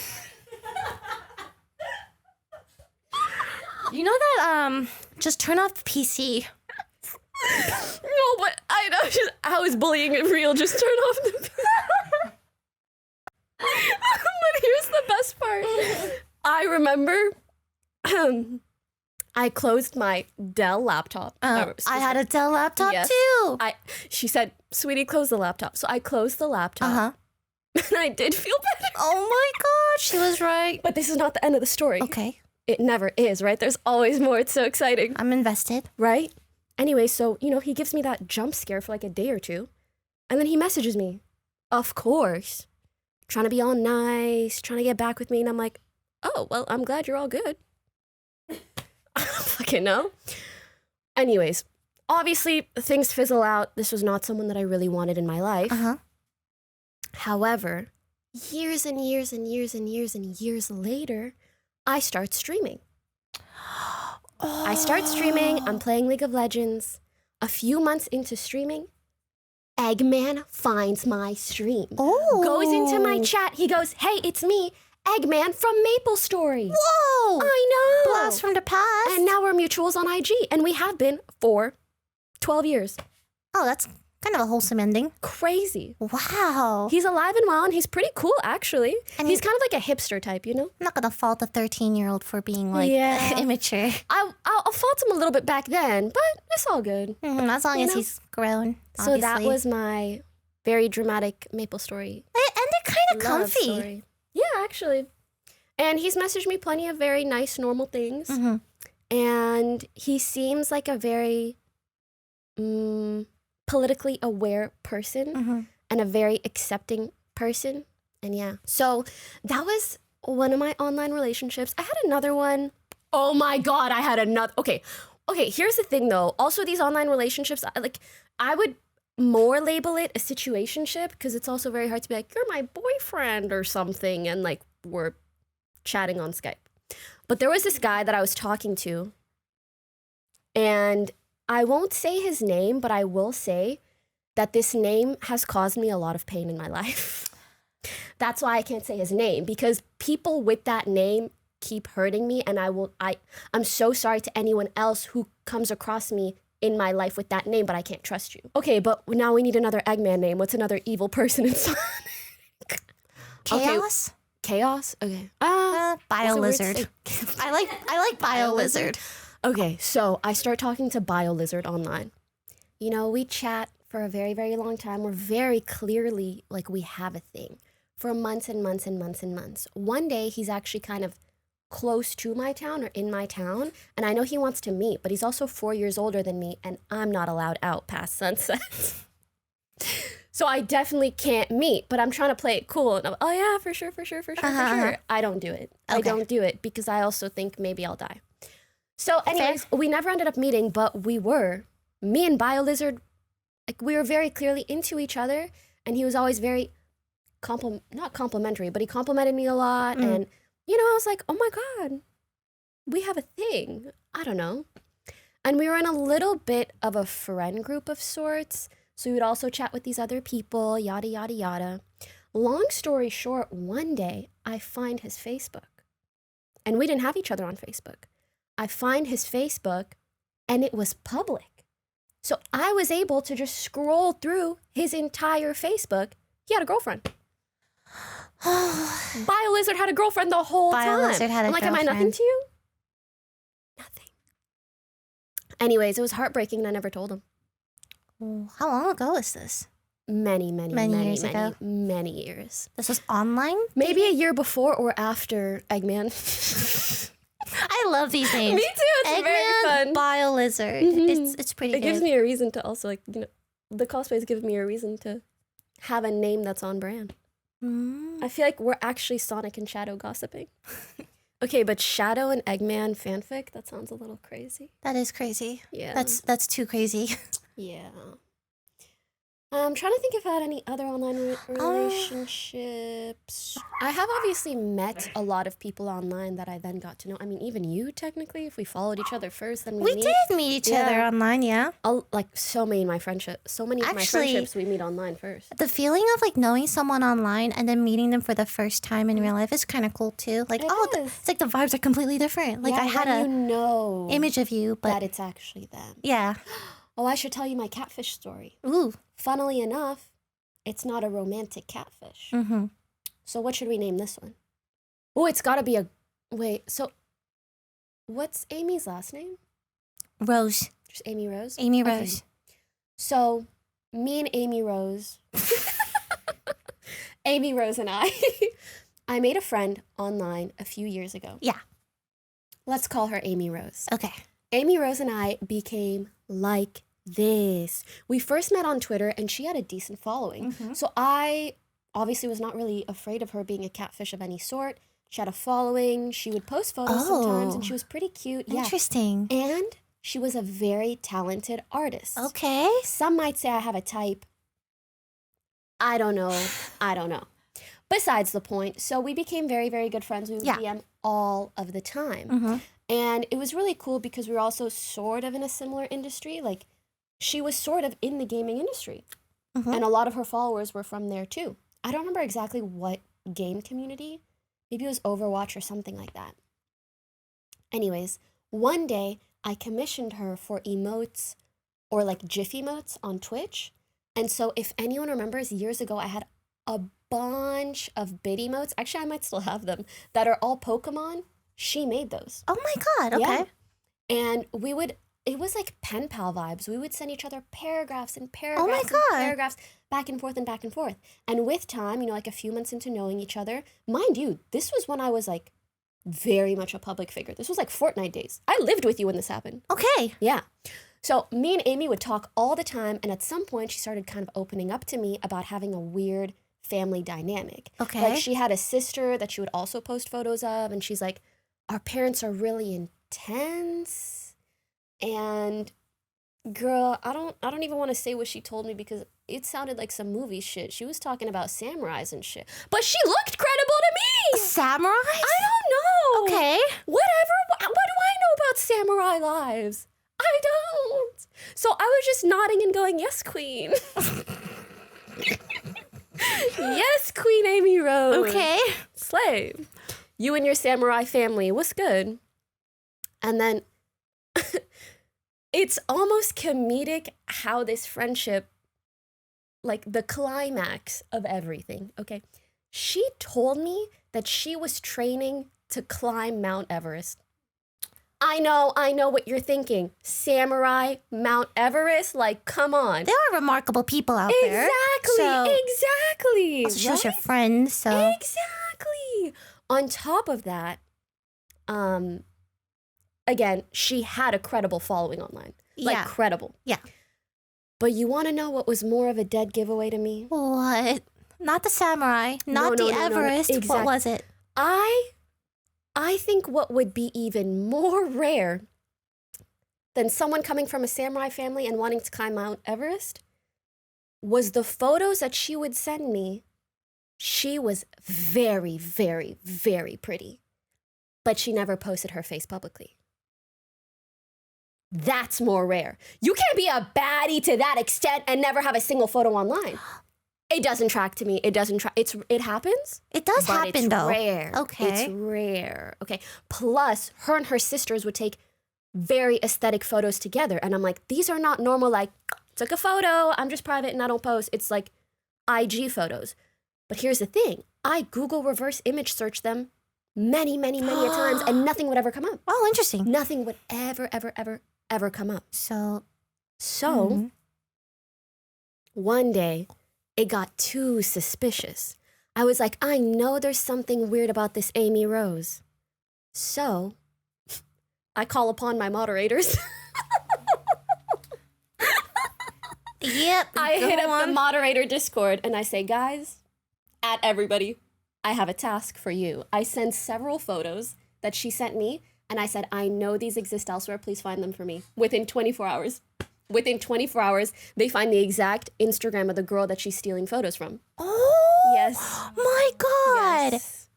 You know that, just turn off the PC. No, but I know how is bullying real? Just turn off the PC. But here's the best part. I remember I closed my Dell laptop. I had a Dell laptop too. She said, sweetie, close the laptop. So I closed the laptop. And I did feel better. Oh my God, she was right. But this is not the end of the story. Okay. It never is, right? There's always more. It's so exciting. I'm invested. Right? Anyway, so, you know, he gives me that jump scare for like a day or two. And then he messages me. Of course. Trying to be all nice, trying to get back with me. And I'm like, oh, well, I'm glad you're all good. I don't fucking know. Anyways, obviously, things fizzle out. This was not someone that I really wanted in my life. However, years and years and years and years and years later, I start streaming. I start streaming. I'm playing League of Legends. A few months into streaming, Eggman finds my stream. Goes into my chat. He goes, hey, it's me, Eggman from Maple Story. Whoa! I know. Blast from the past. And now we're mutuals on IG. And we have been for 12 years. Oh, that's kind of a wholesome ending. Crazy. Wow. He's alive and well, and he's pretty cool, actually. And he's kind of like a hipster type, you know? I'm not going to fault a 13-year-old for being, like, immature. I'll fault him a little bit back then, but it's all good. As long as he's grown, So that was my very dramatic Maple Story. It ended kind of comfy. Story. Yeah, actually. And he's messaged me plenty of very nice, normal things. And he seems like a very politically aware person and a very accepting person. And yeah, so that was one of my online relationships. I had another one. Oh my God, I had another. Okay, here's the thing though. Also, these online relationships, I would more label it a situationship because it's also very hard to be like, you're my boyfriend or something. And like, we're chatting on Skype. But there was this guy that I was talking to, and I won't say his name, but I will say that this name has caused me a lot of pain in my life. That's why I can't say his name, because people with that name keep hurting me, and I'm so sorry to anyone else who comes across me in my life with that name, but I can't trust you. Okay, but now we need another Eggman name. What's another evil person in Sonic? Chaos? Okay. Chaos? Okay. BioLizard. I like BioLizard. Okay, so I start talking to BioLizard online. You know, we chat for a very, very long time. We're very clearly like we have a thing for months and months and months and months. One day, he's actually kind of close to my town or in my town, and I know he wants to meet, but he's also 4 years older than me, and I'm not allowed out past sunset. So I definitely can't meet, but I'm trying to play it cool. And I'm, oh yeah, for sure. I don't do it. Okay. I don't do it because I also think maybe I'll die. So anyways, we never ended up meeting, but me and BioLizard, like we were very clearly into each other, and he was always very not complimentary, but he complimented me a lot. And, I was like, oh my God, we have a thing. I don't know. And we were in a little bit of a friend group of sorts. So we would also chat with these other people, yada, yada, yada. Long story short, one day I find his Facebook. And we didn't have each other on Facebook. I find his Facebook and it was public. So I was able to just scroll through his entire Facebook. He had a girlfriend. BioLizard had a girlfriend the whole time. BioLizard had a I'm like, am I nothing girlfriend. to you? Nothing. Anyways, it was heartbreaking and I never told him. How long ago was this? Many years ago. Many years. This was online? Maybe a year before or after Eggman. I love these names. Me too. It's Eggman, very fun. BioLizard. It's pretty It good. gives me a reason to also the cosplays give me a reason to have a name that's on brand. I feel like we're actually Sonic and Shadow gossiping. Okay, but Shadow and Eggman fanfic, that sounds a little crazy. That is crazy. Yeah. That's too crazy. Yeah. I'm trying to think if I had any other online relationships. I have obviously met a lot of people online that I then got to know. I mean, even you, technically, if we followed each other first, then We did meet each other online, yeah. Like so many of my friendships we meet online first. The feeling of like knowing someone online and then meeting them for the first time in real life is kind of cool too. Like, it's like the vibes are completely different. Like I had a image of you, but that it's actually them. Yeah. Oh, I should tell you my catfish story. Ooh. Funnily enough, it's not a romantic catfish. Mm-hmm. So what should we name this one? Oh, it's got to be so what's Amy's last name? Rose. Just Amy Rose? Amy Rose. Okay. So me and Amy Rose, Amy Rose and I made a friend online a few years ago. Yeah. Let's call her Amy Rose. Okay. Amy Rose and I became like this. We first met on Twitter and she had a decent following. Mm-hmm. So I obviously was not really afraid of her being a catfish of any sort. She had a following. She would post photos sometimes and she was pretty cute. Interesting. Yeah. And she was a very talented artist. Okay. Some might say I have a type. I don't know. Besides the point. So we became very, very good friends. We would DM all of the time. Mm-hmm. And it was really cool because we were also sort of in a similar industry. Like, she was sort of in the gaming industry. Mm-hmm. And a lot of her followers were from there too. I don't remember exactly what game community. Maybe it was Overwatch or something like that. Anyways, one day I commissioned her for emotes or like GIF emotes on Twitch. And so if anyone remembers, years ago I had a bunch of bit emotes. Actually, I might still have them that are all Pokemon. She made those. Oh my God. Okay. Yeah. And it was like pen pal vibes. We would send each other paragraphs and paragraphs Oh my and God. paragraphs back and forth and back and forth. And with time, like a few months into knowing each other, mind you, this was when I was like very much a public figure. This was like Fortnite days. I lived with you when this happened. Okay. Yeah. So me and Amy would talk all the time. And at some point, she started kind of opening up to me about having a weird family dynamic. Okay. Like she had a sister that she would also post photos of. And she's like, our parents are really intense. And girl, I don't even want to say what she told me because it sounded like some movie shit. She was talking about samurais and shit. But she looked credible to me. Samurai? I don't know. Okay. Whatever. What do I know about samurai lives? I don't. So I was just nodding and going, yes, queen. Yes, Queen Amy Rose. Okay. Slay. You and your samurai family, what's good? And then it's almost comedic how this friendship, like the climax of everything, okay? She told me that she was training to climb Mount Everest. I know what you're thinking. Samurai, Mount Everest, like, come on. There are remarkable people out there. Exactly. Also, she was your friend, so. Exactly. On top of that, again, she had a credible following online. Like, Yeah. credible. Yeah. But you want to know what was more of a dead giveaway to me? What? Not the samurai, not the Everest. Exactly. What was it? I think what would be even more rare than someone coming from a samurai family and wanting to climb Mount Everest was the photos that she would send me. She was very, very, very pretty, but she never posted her face publicly. That's more rare. You can't be a baddie to that extent and never have a single photo online. It doesn't track to me. It doesn't track. It happens. It does but happen it's though. Rare. Okay. It's rare. Okay. Plus, her and her sisters would take very aesthetic photos together. And I'm like, these are not normal, like, took a photo, I'm just private and I don't post. It's like IG photos. But here's the thing. I Google reverse image search them many, many, many a times and nothing would ever come up. Oh, interesting. Nothing would ever come up. So one day, it got too suspicious. I was like, I know there's something weird about this Amy Rose. So I call upon my moderators. Yep. I hit up the moderator Discord and I say, guys, at everybody, I have a task for you. I send several photos that she sent me and I said, I know these exist elsewhere. Please find them for me. Within 24 hours. Within 24 hours, they find the exact Instagram of the girl that she's stealing photos from. Oh. Yes. My God. Yes.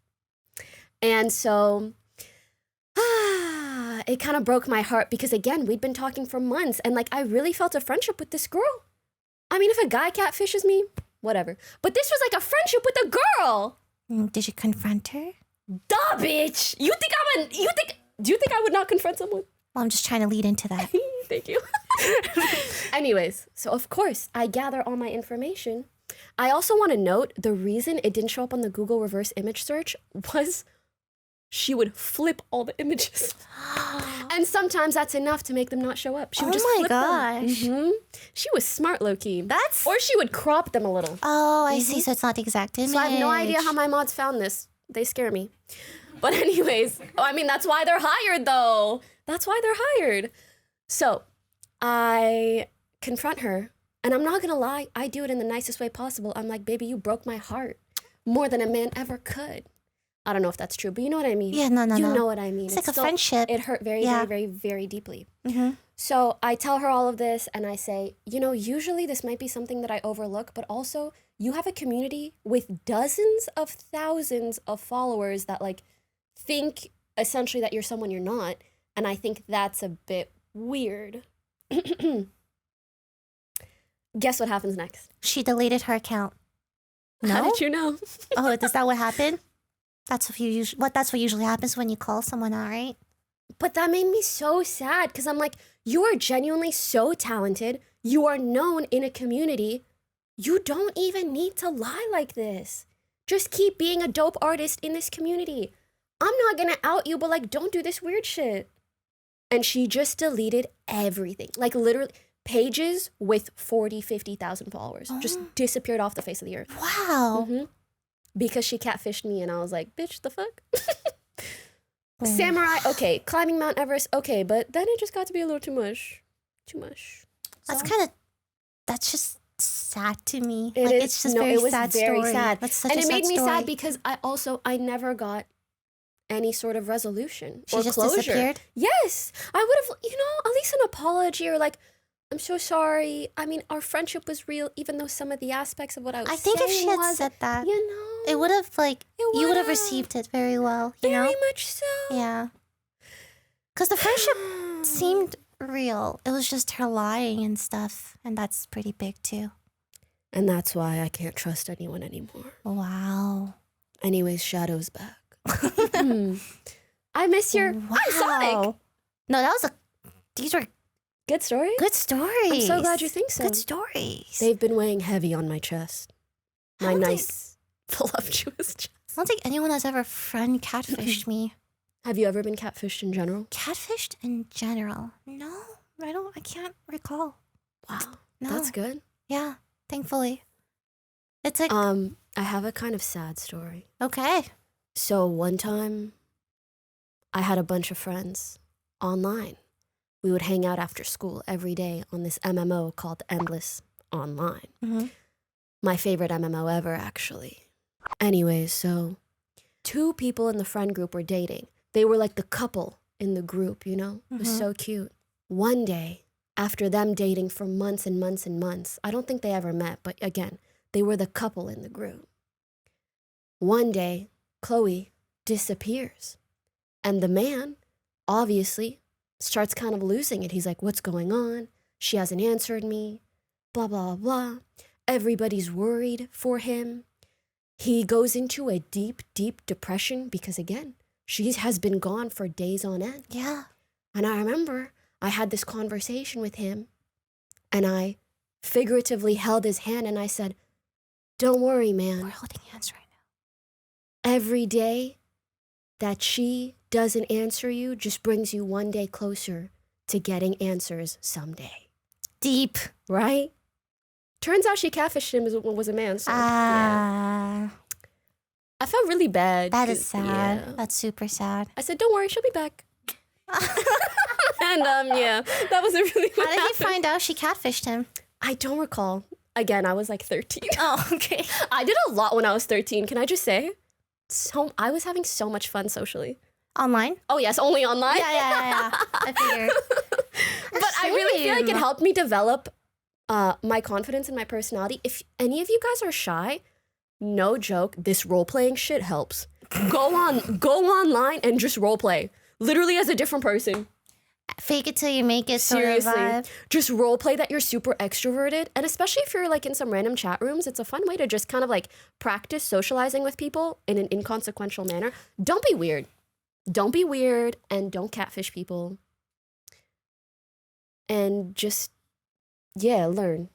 And so it kind of broke my heart because, again, we'd been talking for months and, like, I really felt a friendship with this girl. I mean, if a guy catfishes me, whatever. But this was like a friendship with a girl. Did you confront her? Duh, bitch. Do you think I would not confront someone? Well, I'm just trying to lead into that. Thank you. Anyways, so of course, I gather all my information. I also want to note the reason it didn't show up on the Google reverse image search was she would flip all the images. And sometimes that's enough to make them not show up. She would just flip them. Mm-hmm. She was smart, low-key. Or she would crop them a little. Oh, I see. So it's not the exact image. So I have no idea how my mods found this. They scare me. But anyways, I mean, that's why they're hired, though. That's why they're hired. So I confront her, and I'm not going to lie. I do it in the nicest way possible. I'm like, baby, you broke my heart more than a man ever could. I don't know if that's true, but you know what I mean. Yeah, no. You know what I mean. It's like a friendship. It hurt very, very, very, very deeply. Mm-hmm. So I tell her all of this, and I say, you know, usually this might be something that I overlook, but also you have a community with dozens of thousands of followers that, like, think essentially that you're someone you're not, and I think that's a bit weird. Guess what happens next? She deleted her account. No? How did you know? Oh, is that what happened? That's what usually happens when you call someone out, right? But that made me so sad because I'm like, you are genuinely so talented. You are known in a community. You don't even need to lie like this. Just keep being a dope artist in this community. I'm not gonna out you, but, like, don't do this weird shit. And she just deleted everything. Like, literally, pages with 40, 50,000 followers just disappeared off the face of the earth. Wow. Mm-hmm. Because she catfished me, and I was like, bitch, the fuck? Samurai, okay. Climbing Mount Everest, okay. But then it just got to be a little too much. Too much. So, That's just sad to me. It like, is, it's just no, very it was sad very story. sad. That's such and a it made sad me story. sad because I never got any sort of resolution or She just closure. disappeared? Yes. I would have, at least an apology or, like, I'm so sorry. I mean, our friendship was real, even though some of the aspects of what I was saying I think if she had said that, it would have, like, you would have received it very well. Very much so. Yeah. Because the friendship seemed real. It was just her lying and stuff, and that's pretty big too. And that's why I can't trust anyone anymore. Wow. Anyways, Shadow's back. I miss your... Wow. I'm Sonic! No, these were Good story? good stories. I'm so glad you think so. Good stories. They've been weighing heavy on my chest. My nice, voluptuous chest. I don't think anyone has ever friend catfished me. Have you ever been catfished in general? Catfished in general? No, I can't recall. Wow. No. That's good. Yeah, thankfully. It's like, I have a kind of sad story. okay. So one time, I had a bunch of friends online. we would hang out after school every day on this MMO called Endless Online. Mm-hmm. My favorite MMO ever, actually. Anyways, so 2 people in the friend group were dating. They were like the couple in the group, you know? It was so cute. One day, after them dating for months and months and months, I don't think they ever met, but again, they were the couple in the group. One day, Chloe disappears. And the man, obviously, starts kind of losing it. He's like, what's going on? She hasn't answered me. Blah, blah, blah. Everybody's worried for him. He goes into a deep, deep depression because, again, she has been gone for days on end. Yeah. And I remember I had this conversation with him, and I figuratively held his hand and I said, don't worry, man. We're holding hands right Every day that she doesn't answer you just brings you one day closer to getting answers someday. now. Deep. Right? Turns out she catfished him was a man. So, yeah. I felt really bad. That is sad. Yeah. That's super sad. I said, don't worry, she'll be back. And yeah, that wasn't really what How did he happened. find out she catfished him? I don't recall. Again, I was like 13. Oh, okay. I did a lot when I was 13. Can I just say? I was having so much fun socially. Online? Oh, yes, only online. Yeah. I figured. But I really feel like it helped me develop my confidence and my personality. If any of you guys are shy, no joke, this role-playing shit helps. Go online and just role-play. Literally as a different person. Fake it till you make it. Seriously. Sort of vibe. Just roleplay that you're super extroverted. And especially if you're like in some random chat rooms, it's a fun way to just kind of like practice socializing with people in an inconsequential manner. Don't be weird. Don't be weird and don't catfish people. And just, yeah, learn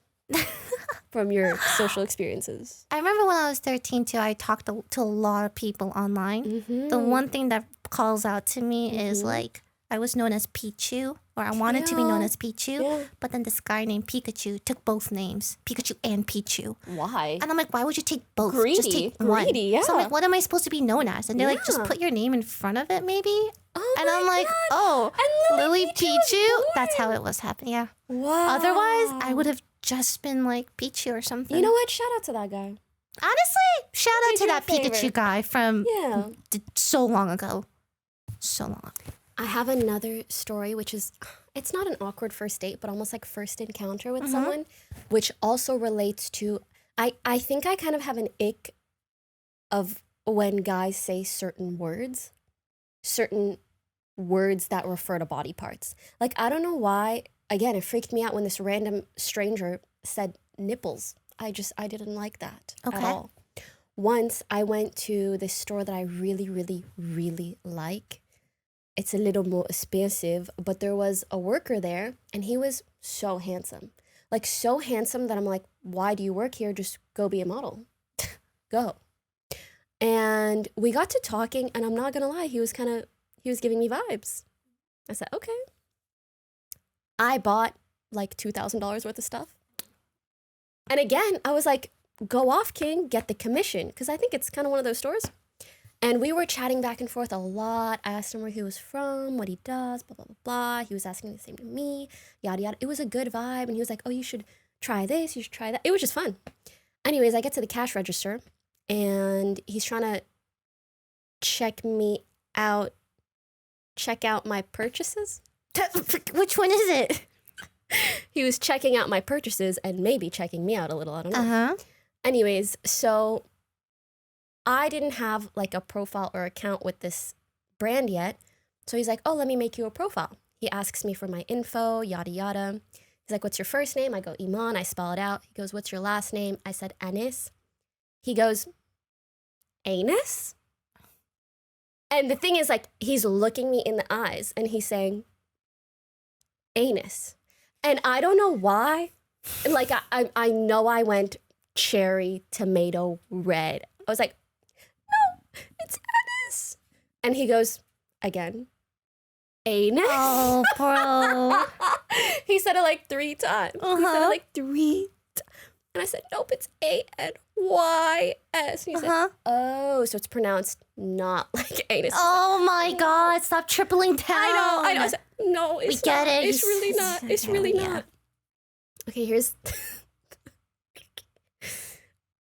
from your social experiences. I remember when I was 13 too, I talked to a lot of people online. The one thing that calls out to me is like, I was known as Pichu, or I wanted to be known as Pichu, but then this guy named Pikachu took both names, Pikachu and Pichu. Why? And I'm like, why would you take both? Greedy. Just take one. Greedy, yeah. So I'm like, what am I supposed to be known as? And they're like, just Yeah. put your name in front of it, maybe? Oh And I'm my like, God. oh, And Lily LilyPichu is Pichu? born. That's how it was happening, yeah. Wow. Otherwise, I would have just been like Pichu or something. You know what? Shout out to that guy. Honestly, shout out He's to your that Pikachu favorite. guy from Yeah. so long ago. So long ago. I have another story, which is, it's not an awkward first date, but almost like first encounter with someone, which also relates to, I think I kind of have an ick of when guys say certain words that refer to body parts. Like, I don't know why, again, it freaked me out when this random stranger said nipples. I didn't like that at all. Once I went to this store that I really, really, really like. It's a little more expensive, but there was a worker there and he was so handsome. Like so handsome that I'm like, why do you work here? Just go be a model. Go. And we got to talking and I'm not gonna lie, he was giving me vibes. I said, okay. I bought like $2,000 worth of stuff. And again, I was like, go off, King, get the commission. Because I think it's kind of one of those stores. And we were chatting back and forth a lot. I asked him where he was from, what he does, blah, blah, blah, blah. He was asking the same to me, yada, yada. It was a good vibe. And he was like, oh, you should try this, you should try that. It was just fun. Anyways, I get to the cash register and he's trying to check out my purchases. Which one is it? He was checking out my purchases and maybe checking me out a little. I don't know. Uh-huh. Anyways, so I didn't have like a profile or account with this brand yet. So he's like, oh, let me make you a profile. He asks me for my info, yada, yada. He's like, what's your first name? I go, Iman. I spell it out. He goes, what's your last name? I said, Anis. He goes, Anus? And the thing is, like, he's looking me in the eyes and he's saying, anus. And I don't know why. Like, I know I went cherry, tomato, red. I was like, no, it's anus. And he goes, again, anus. Oh, bro. He said it like 3 times. He said it like 3 times. And I said, nope, it's A-N-Y-S. And he said, oh, so it's pronounced not like anus. Oh my God, stop tripling down. I know. I said, no, it's we get not. it. It's really not. It's really not. Okay, here's...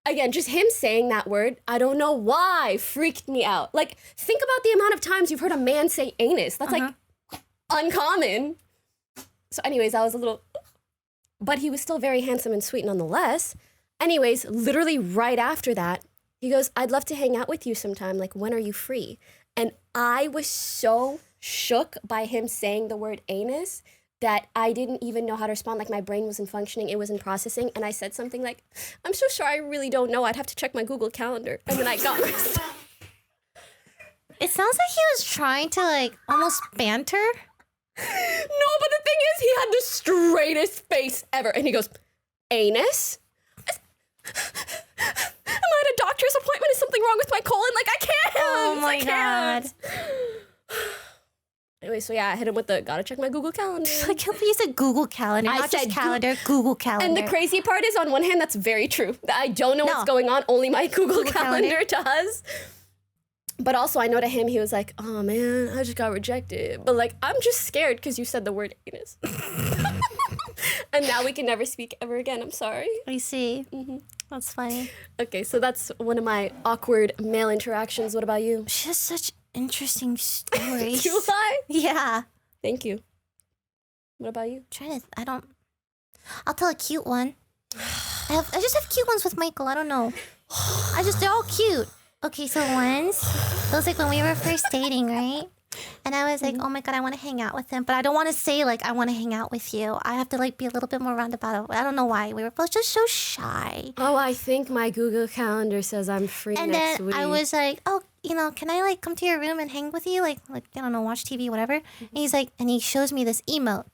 Again, just him saying that word, I don't know why, freaked me out. Like, think about the amount of times you've heard a man say anus. That's like uncommon. So anyways, I was a little... But he was still very handsome and sweet nonetheless. Anyways, literally right after that, he goes, I'd love to hang out with you sometime. Like, when are you free? And I was so shook by him saying the word anus that I didn't even know how to respond. Like, my brain wasn't functioning. It wasn't processing. And I said something like, I'm so sorry, I really don't know. I'd have to check my Google Calendar. And then I got my stuff. It sounds like he was trying to, like, almost banter. No, but the thing is, he had the straightest face ever. And he goes, anus? Am I at a doctor's appointment? Is something wrong with my colon? Like, I can't. Oh my God. Anyway, so yeah, I hit him with the gotta check my Google Calendar. I can't believe you said Google Calendar, not just calendar, Google Calendar. And the crazy part is, on one hand, that's very true. I don't know what's going on. Only my Google Calendar does. But also, I know to him, he was like, oh man, I just got rejected. But like, I'm just scared because you said the word anus. And now we can never speak ever again. I'm sorry. I see. That's funny. Okay, so that's one of my awkward male interactions. What about you? She has such interesting stories. Do I? Yeah. Thank you. What about you? I'll tell a cute one. I just have cute ones with Michael. I don't know. They're all cute. Okay, so once, it was like when we were first dating, right? And I was like, oh my God, I want to hang out with him. But I don't want to say, like, I want to hang out with you. I have to, like, be a little bit more roundabout. I don't know why. We were both just so shy. Oh, I think my Google Calendar says I'm free next week. And then I was like, oh, can I, like, come to your room and hang with you? Like I don't know, watch TV, whatever. And he's like, and he shows me this emote.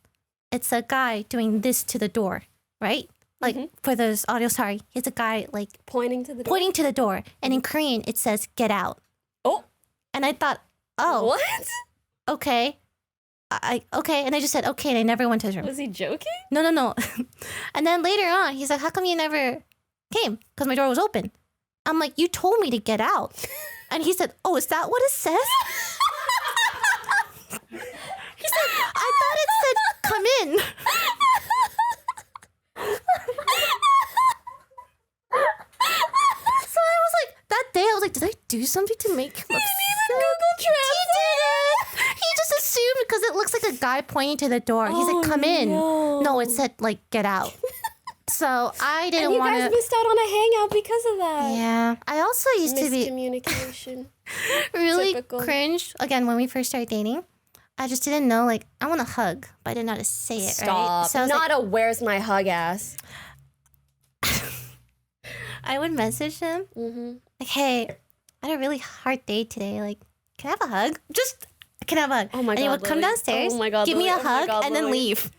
It's a guy doing this to the door, right? Like, for those audio, sorry. It's a guy, like... Pointing to the door? Pointing to the door. And in Korean, it says, get out. Oh. And I thought, oh. What? Okay. Okay. And I just said, okay. And I never went to his room. Was he joking? No. And then later on, he's like, how come you never came? Because my door was open. I'm like, you told me to get out. And he said, oh, is that what it says? He said, I thought it said, come in. So I was like, that day, I was like, did I do something to make him upset? Google Translate. He didn't. He just assumed because it looks like a guy pointing to the door. He's like, come in. No, it said, like, get out. So I didn't want to... And you guys missed out on a hangout because of that. Yeah. I also used to be... Miscommunication. really Typical. cringe. Again, when we first started dating, I just didn't know, like, I want to hug, but I didn't know how to say it, Stop. right? So I was Not a where's my hug ass. I would message him, like, hey, I had a really hard day today. Like, can I have a hug? Just, can I have a hug? Oh my God, And he would come Lily. downstairs, Oh my God, give me Lily. a Oh my hug, God, and then Lily. leave.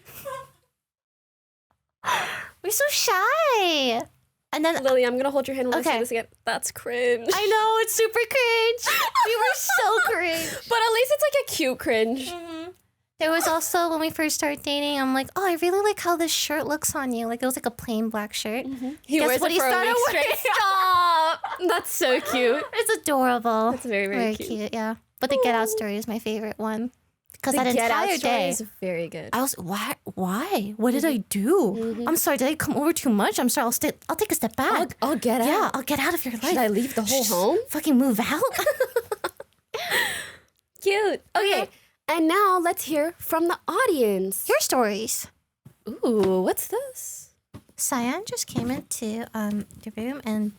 We're so shy. And then, Lily, I'm going to hold your hand when I say Okay. this again. That's cringe. I know, it's super cringe. We were so cringe. But at least it's like a cute cringe. There was also, when we first started dating, I'm like, oh, I really like how this shirt looks on you. Like, it was like a plain black shirt. He Guess wears what it he for a started week wearing? straight. Stop. That's so cute. It's adorable. That's very, very cute. Yeah. But the Get Out story is my favorite one. Because that The Get Out entire story day, is very good. I was, why? What did I do? I'm sorry, did I come over too much? I'm sorry, I'll take a step back. I'll get out. Yeah, I'll get out of your life. Should I leave the whole home? Fucking move out? Cute. Okay. And now let's hear from the audience. Your stories. Ooh, what's this? Cyan just came into the room and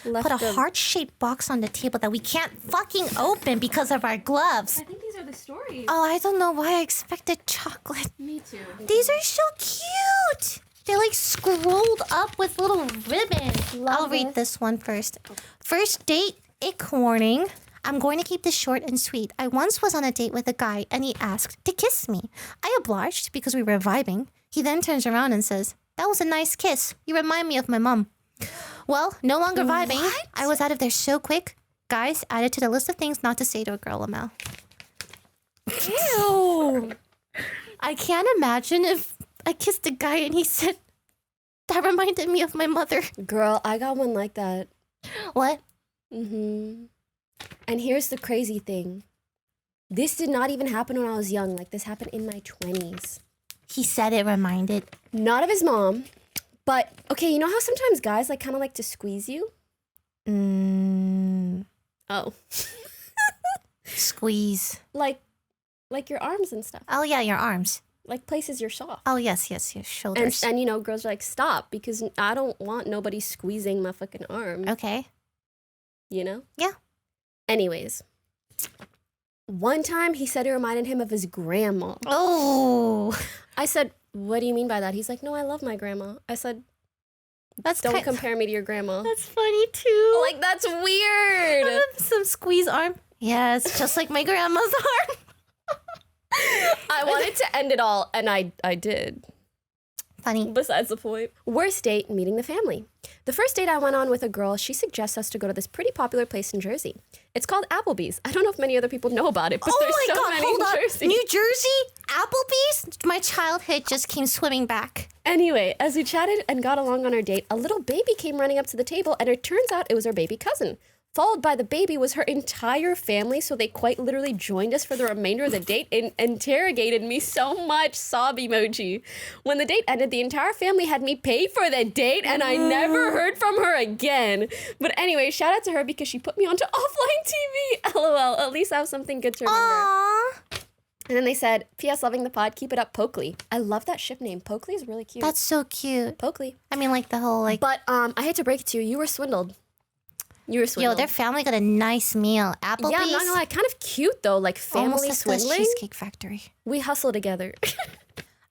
Left put a heart-shaped box on the table that we can't fucking open because of our gloves. I think these are the stories. Oh, I don't know why I expected chocolate. Me too. These are so cute. They're like scrolled up with little ribbons. I'll read this one first. First date, ick warning. I'm going to keep this short and sweet. I once was on a date with a guy and he asked to kiss me. I obliged because we were vibing. He then turns around and says, that was a nice kiss. You remind me of my mom. Well, no longer vibing. What? I was out of there so quick. Guys, added to the list of things not to say to a girl, Lamel. Ew. I can't imagine if I kissed a guy and he said, That reminded me of my mother. Girl, I got one like that. What? Mm-hmm. And here's the crazy thing. This did not even happen when I was young. Like, this happened in my 20s. He said it reminded. Not of his mom, but, okay, you know how sometimes guys, like, kind of like to squeeze you? Oh. Squeeze. Like your arms and stuff. Oh, yeah, your arms. Like, places you're soft. Oh, yes, shoulders. And, you know, girls are like, stop, because I don't want nobody squeezing my fucking arm. Okay. You know? Yeah. Anyways. One time, he said it reminded him of his grandma. Oh. I said, what do you mean by that? He's like, no, I love my grandma. I said, don't compare me to your grandma. That's funny, too. Like, that's weird. Some squeeze arm. Yes, just like my grandma's arm. I wanted to end it all, and I did. Funny. Besides the point. Worst date, meeting the family. The first date I went on with a girl, she suggests us to go to this pretty popular place in Jersey. It's called Applebee's. I don't know if many other people know about it, but there's so many in Jersey. New Jersey? Applebee's? My childhood just came swimming back. Anyway, as we chatted and got along on our date, a little baby came running up to the table, and it turns out it was our baby cousin. Followed by the baby was her entire family, so they quite literally joined us for the remainder of the date and interrogated me so much, sob emoji. When the date ended, the entire family had me pay for the date, and I never heard from her again. But anyway, shout out to her because she put me onto offline TV. LOL, at least I have something good to remember. Aww. And then they said, P.S. loving the pod, keep it up, Poki. I love that ship name. Poki is really cute. That's so cute. Poki. I mean, like the whole, like... But I hate to break it to you, you were swindled. You were swindled. Yo, their family got a nice meal. Applebee's. Yeah, I'm not gonna lie. Kind of cute, though. Like, family almost like swindling. the Cheesecake Factory. We hustle together.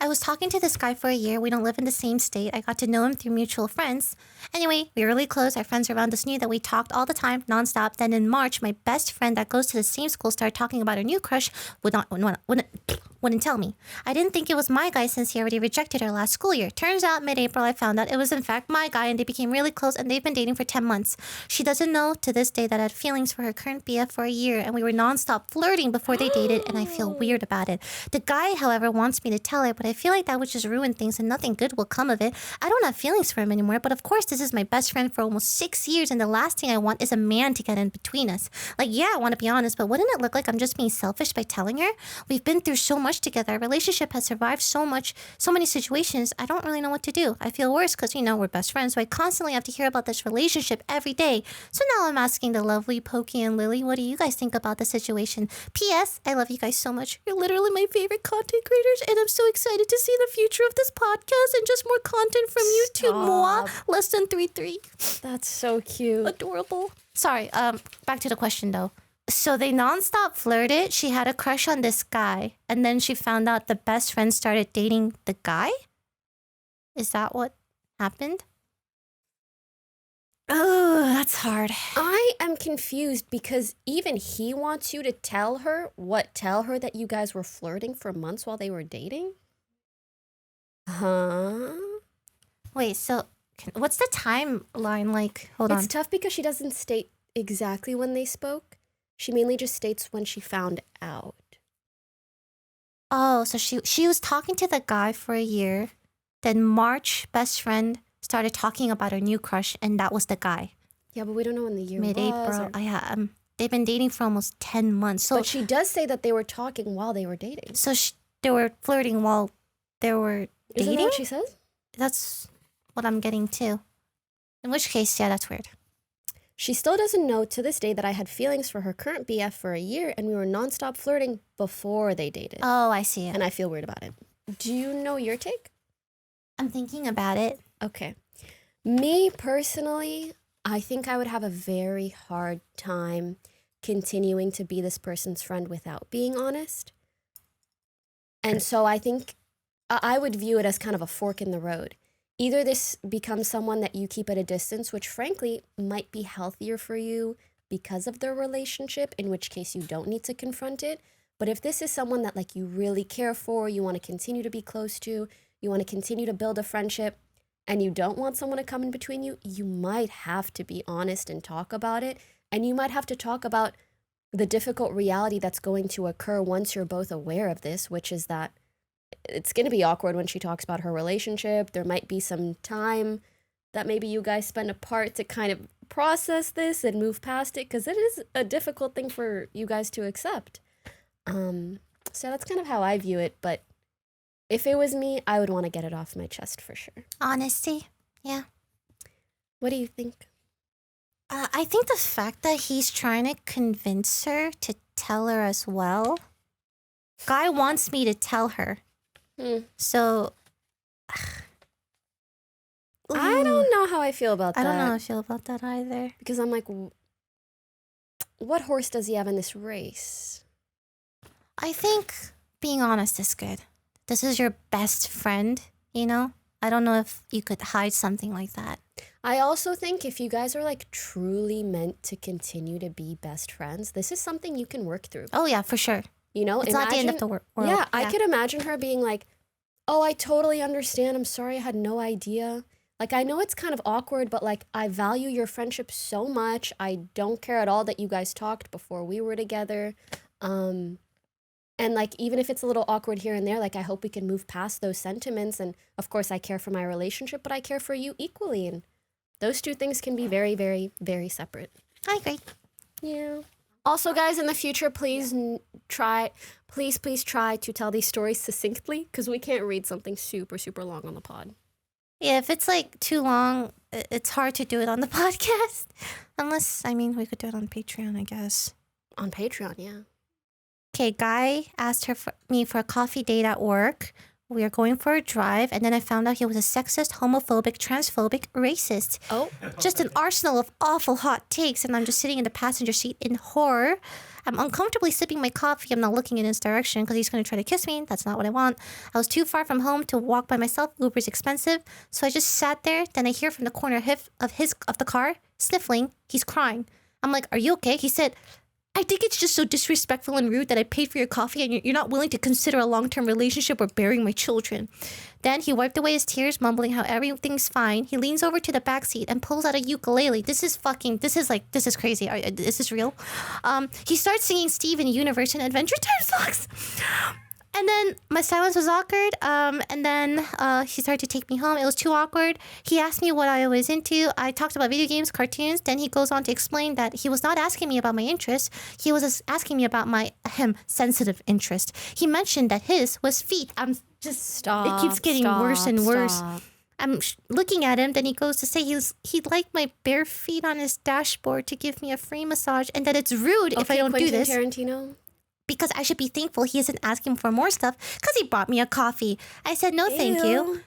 I was talking to this guy for a year. We don't live in the same state. I got to know him through mutual friends. Anyway, we were really close. Our friends around us knew that we talked all the time, nonstop. Then in March, my best friend that goes to the same school started talking about her new crush. Wouldn't tell me. I didn't think it was my guy since he already rejected her last school year. Turns out mid-April I found out it was in fact my guy, and they became really close, and they've been dating for 10 months. She doesn't know to this day that I had feelings for her current BF for a year, and we were nonstop flirting before they dated, and I feel weird about it. The guy, however, wants me to tell her, but I feel like that would just ruin things and nothing good will come of it. I don't have feelings for him anymore, but of course this is my best friend for almost 6 years, and the last thing I want is a man to get in between us. Like, yeah, I want to be honest, but wouldn't it look like I'm just being selfish by telling her? We've been through so much together. Our relationship has survived so many situations. I don't really know what to do. I feel worse because, we're best friends, so I constantly have to hear about this relationship every day. So now I'm asking the lovely Poki and Lily, what do you guys think about the situation? P.S. I love you guys so much. You're literally my favorite content creators, and I'm so excited to see the future of this podcast and just more content from you too. Moi, less than 3-3. That's so cute. Adorable. Sorry, back to the question though. So they nonstop flirted. She had a crush on this guy, and then she found out the best friend started dating the guy? Is that what happened? Oh, that's hard. I am confused because even he wants you to tell her that you guys were flirting for months while they were dating? Huh? Wait, so what's the timeline like? Hold on. It's tough because she doesn't state exactly when they spoke. She mainly just states when she found out. Oh, so she was talking to the guy for a year. Then March, best friend started talking about her new crush, and that was the guy. Yeah, but we don't know when the year Mid-April. was. They've been dating for almost 10 months. So, but she does say that they were talking while they were dating. So they were flirting while they were dating? Isn't that what she says? That's what I'm getting to. In which case, yeah, that's weird. She still doesn't know to this day that I had feelings for her current BF for a year, and we were nonstop flirting before they dated. Oh, I see it. And I feel weird about it. Do you know your take? I'm thinking about it. Okay. Me personally, I think I would have a very hard time continuing to be this person's friend without being honest. And so I think I would view it as kind of a fork in the road. Either this becomes someone that you keep at a distance, which frankly might be healthier for you because of their relationship, in which case you don't need to confront it. But if this is someone that like you really care for, you want to continue to be close to, you want to continue to build a friendship, and you don't want someone to come in between you, you might have to be honest and talk about it. And you might have to talk about the difficult reality that's going to occur once you're both aware of this, which is that it's going to be awkward when she talks about her relationship. There might be some time that maybe you guys spend apart to kind of process this and move past it, because it is a difficult thing for you guys to accept. So that's kind of how I view it, but if it was me, I would want to get it off my chest for sure. Honesty, yeah. What do you think? I think the fact that he's trying to convince her to tell her as well. Guy wants me to tell her. So... I don't know how I feel about that. I don't know how I feel about that either. Because I'm like, what horse does he have in this race? I think being honest is good. This is your best friend, you know? I don't know if you could hide something like that. I also think if you guys are like truly meant to continue to be best friends, this is something you can work through. Oh, yeah, for sure. You know, it's not the end of the world. Yeah, I could imagine her being like, oh, I totally understand. I'm sorry, I had no idea. Like, I know it's kind of awkward, but like, I value your friendship so much. I don't care at all that you guys talked before we were together. And like, even if it's a little awkward here and there, like, I hope we can move past those sentiments. And of course, I care for my relationship, but I care for you equally. And those two things can be very, very, very separate. I agree. Yeah. Also, guys, in the future, please try to tell these stories succinctly, because we can't read something super, super long on the pod. Yeah, if it's like too long, it's hard to do it on the podcast. Unless, I mean, we could do it on Patreon, I guess. On Patreon, yeah. Okay, Guy asked me for a coffee date at work. We are going for a drive, and then I found out he was a sexist, homophobic, transphobic, racist. Oh. Just an arsenal of awful hot takes, and I'm just sitting in the passenger seat in horror. I'm uncomfortably sipping my coffee. I'm not looking in his direction because he's going to try to kiss me. That's not what I want. I was too far from home to walk by myself. Uber's expensive. So I just sat there. Then I hear from the corner of the car, sniffling. He's crying. I'm like, are you okay? He said, I think it's just so disrespectful and rude that I paid for your coffee and you're not willing to consider a long-term relationship or bearing my children. Then he wiped away his tears, mumbling how everything's fine. He leans over to the backseat and pulls out a ukulele. This is crazy. This is real. He starts singing Steven Universe and Adventure Time songs. And then my silence was awkward. And then he started to take me home. It was too awkward. He asked me what I was into. I talked about video games, cartoons. Then he goes on to explain that he was not asking me about my interests. He was asking me about my sensitive interest. He mentioned that his was feet. I'm just stop. It keeps getting worse and worse. Stop. I'm looking at him. Then he goes to say he'd like my bare feet on his dashboard to give me a free massage, and that it's rude if I don't do this. Tarantino. Because I should be thankful he isn't asking for more stuff because he bought me a coffee. I said, no, thank you.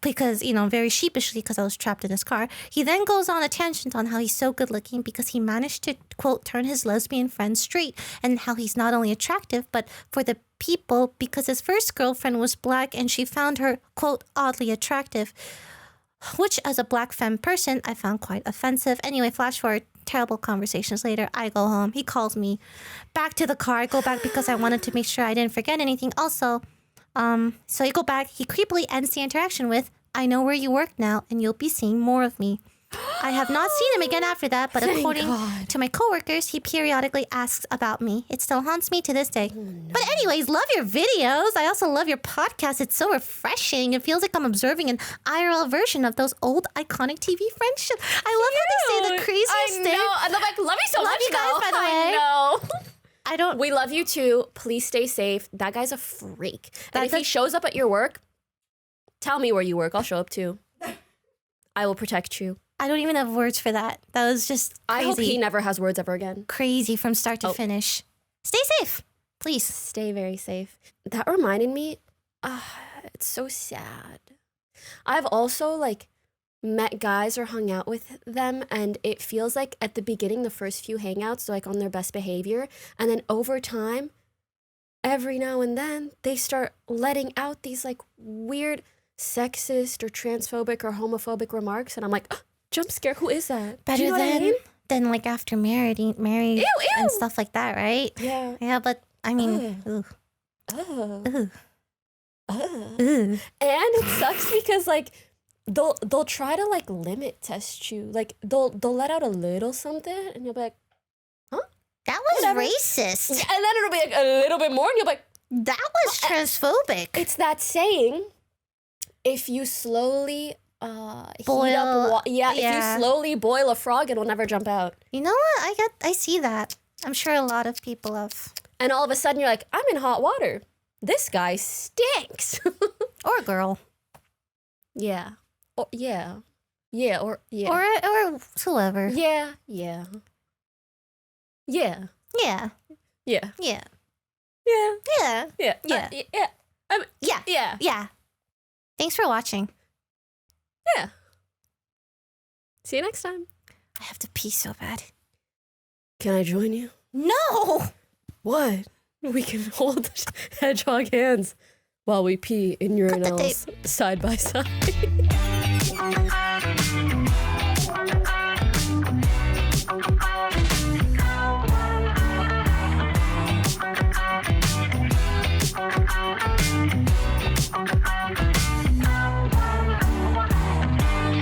Because, very sheepishly because I was trapped in his car. He then goes on a tangent on how he's so good looking because he managed to, quote, turn his lesbian friend straight, and how he's not only attractive, but for the people because his first girlfriend was black and she found her, quote, oddly attractive. Which, as a black femme person, I found quite offensive. Anyway, flash forward, terrible conversations later. I go home. He calls me back to the car. I go back because I wanted to make sure I didn't forget anything. Also, so I go back. He creepily ends the interaction with, I know where you work now, and you'll be seeing more of me. I have not seen him again after that, but according to my coworkers, he periodically asks about me. It still haunts me to this day. Oh, no. But anyways, love your videos. I also love your podcast. It's so refreshing. It feels like I'm observing an IRL version of those old iconic TV friendships. I love how they say the craziest thing. I know. And I'm like, love you so love much, you guys, though. by the way. I know. We love you too. Please stay safe. That guy's a freak. And if he shows up at your work, tell me where you work. I'll show up too. I will protect you. I don't even have words for that. That was just crazy. I hope he never has words ever again. Crazy from start to finish. Stay safe, please. Stay very safe. That reminded me, it's so sad. I've also met guys or hung out with them, and it feels like at the beginning, the first few hangouts, they're on their best behavior. And then over time, every now and then, they start letting out these weird sexist or transphobic or homophobic remarks. And I'm like, jump scare, who is that? Better you know than after married ew. and stuff like that, right? Yeah. Yeah, but I mean, Ugh. And it sucks because they'll try to limit test you. They'll let out a little something and you'll be like, huh? That was Whatever. racist. And then it'll be a little bit more and you'll be like, That was transphobic. It's that saying, if you slowly Boil, heat up if yeah. you slowly boil a frog, it will never jump out. You know what? I see that. I'm sure a lot of people have. And all of a sudden you're like, I'm in hot water. This guy stinks. Or girl. Yeah. Or yeah. Yeah, or yeah. Or whoever. Yeah, yeah. Yeah. Yeah. Yeah. Yeah. Yeah. Yeah. Yeah. Yeah. Yeah. Yeah. Yeah. Yeah. Thanks for watching. Yeah. See you next time. I have to pee so bad. Can I join you? No! What? We can hold hedgehog hands while we pee in urinals side by side.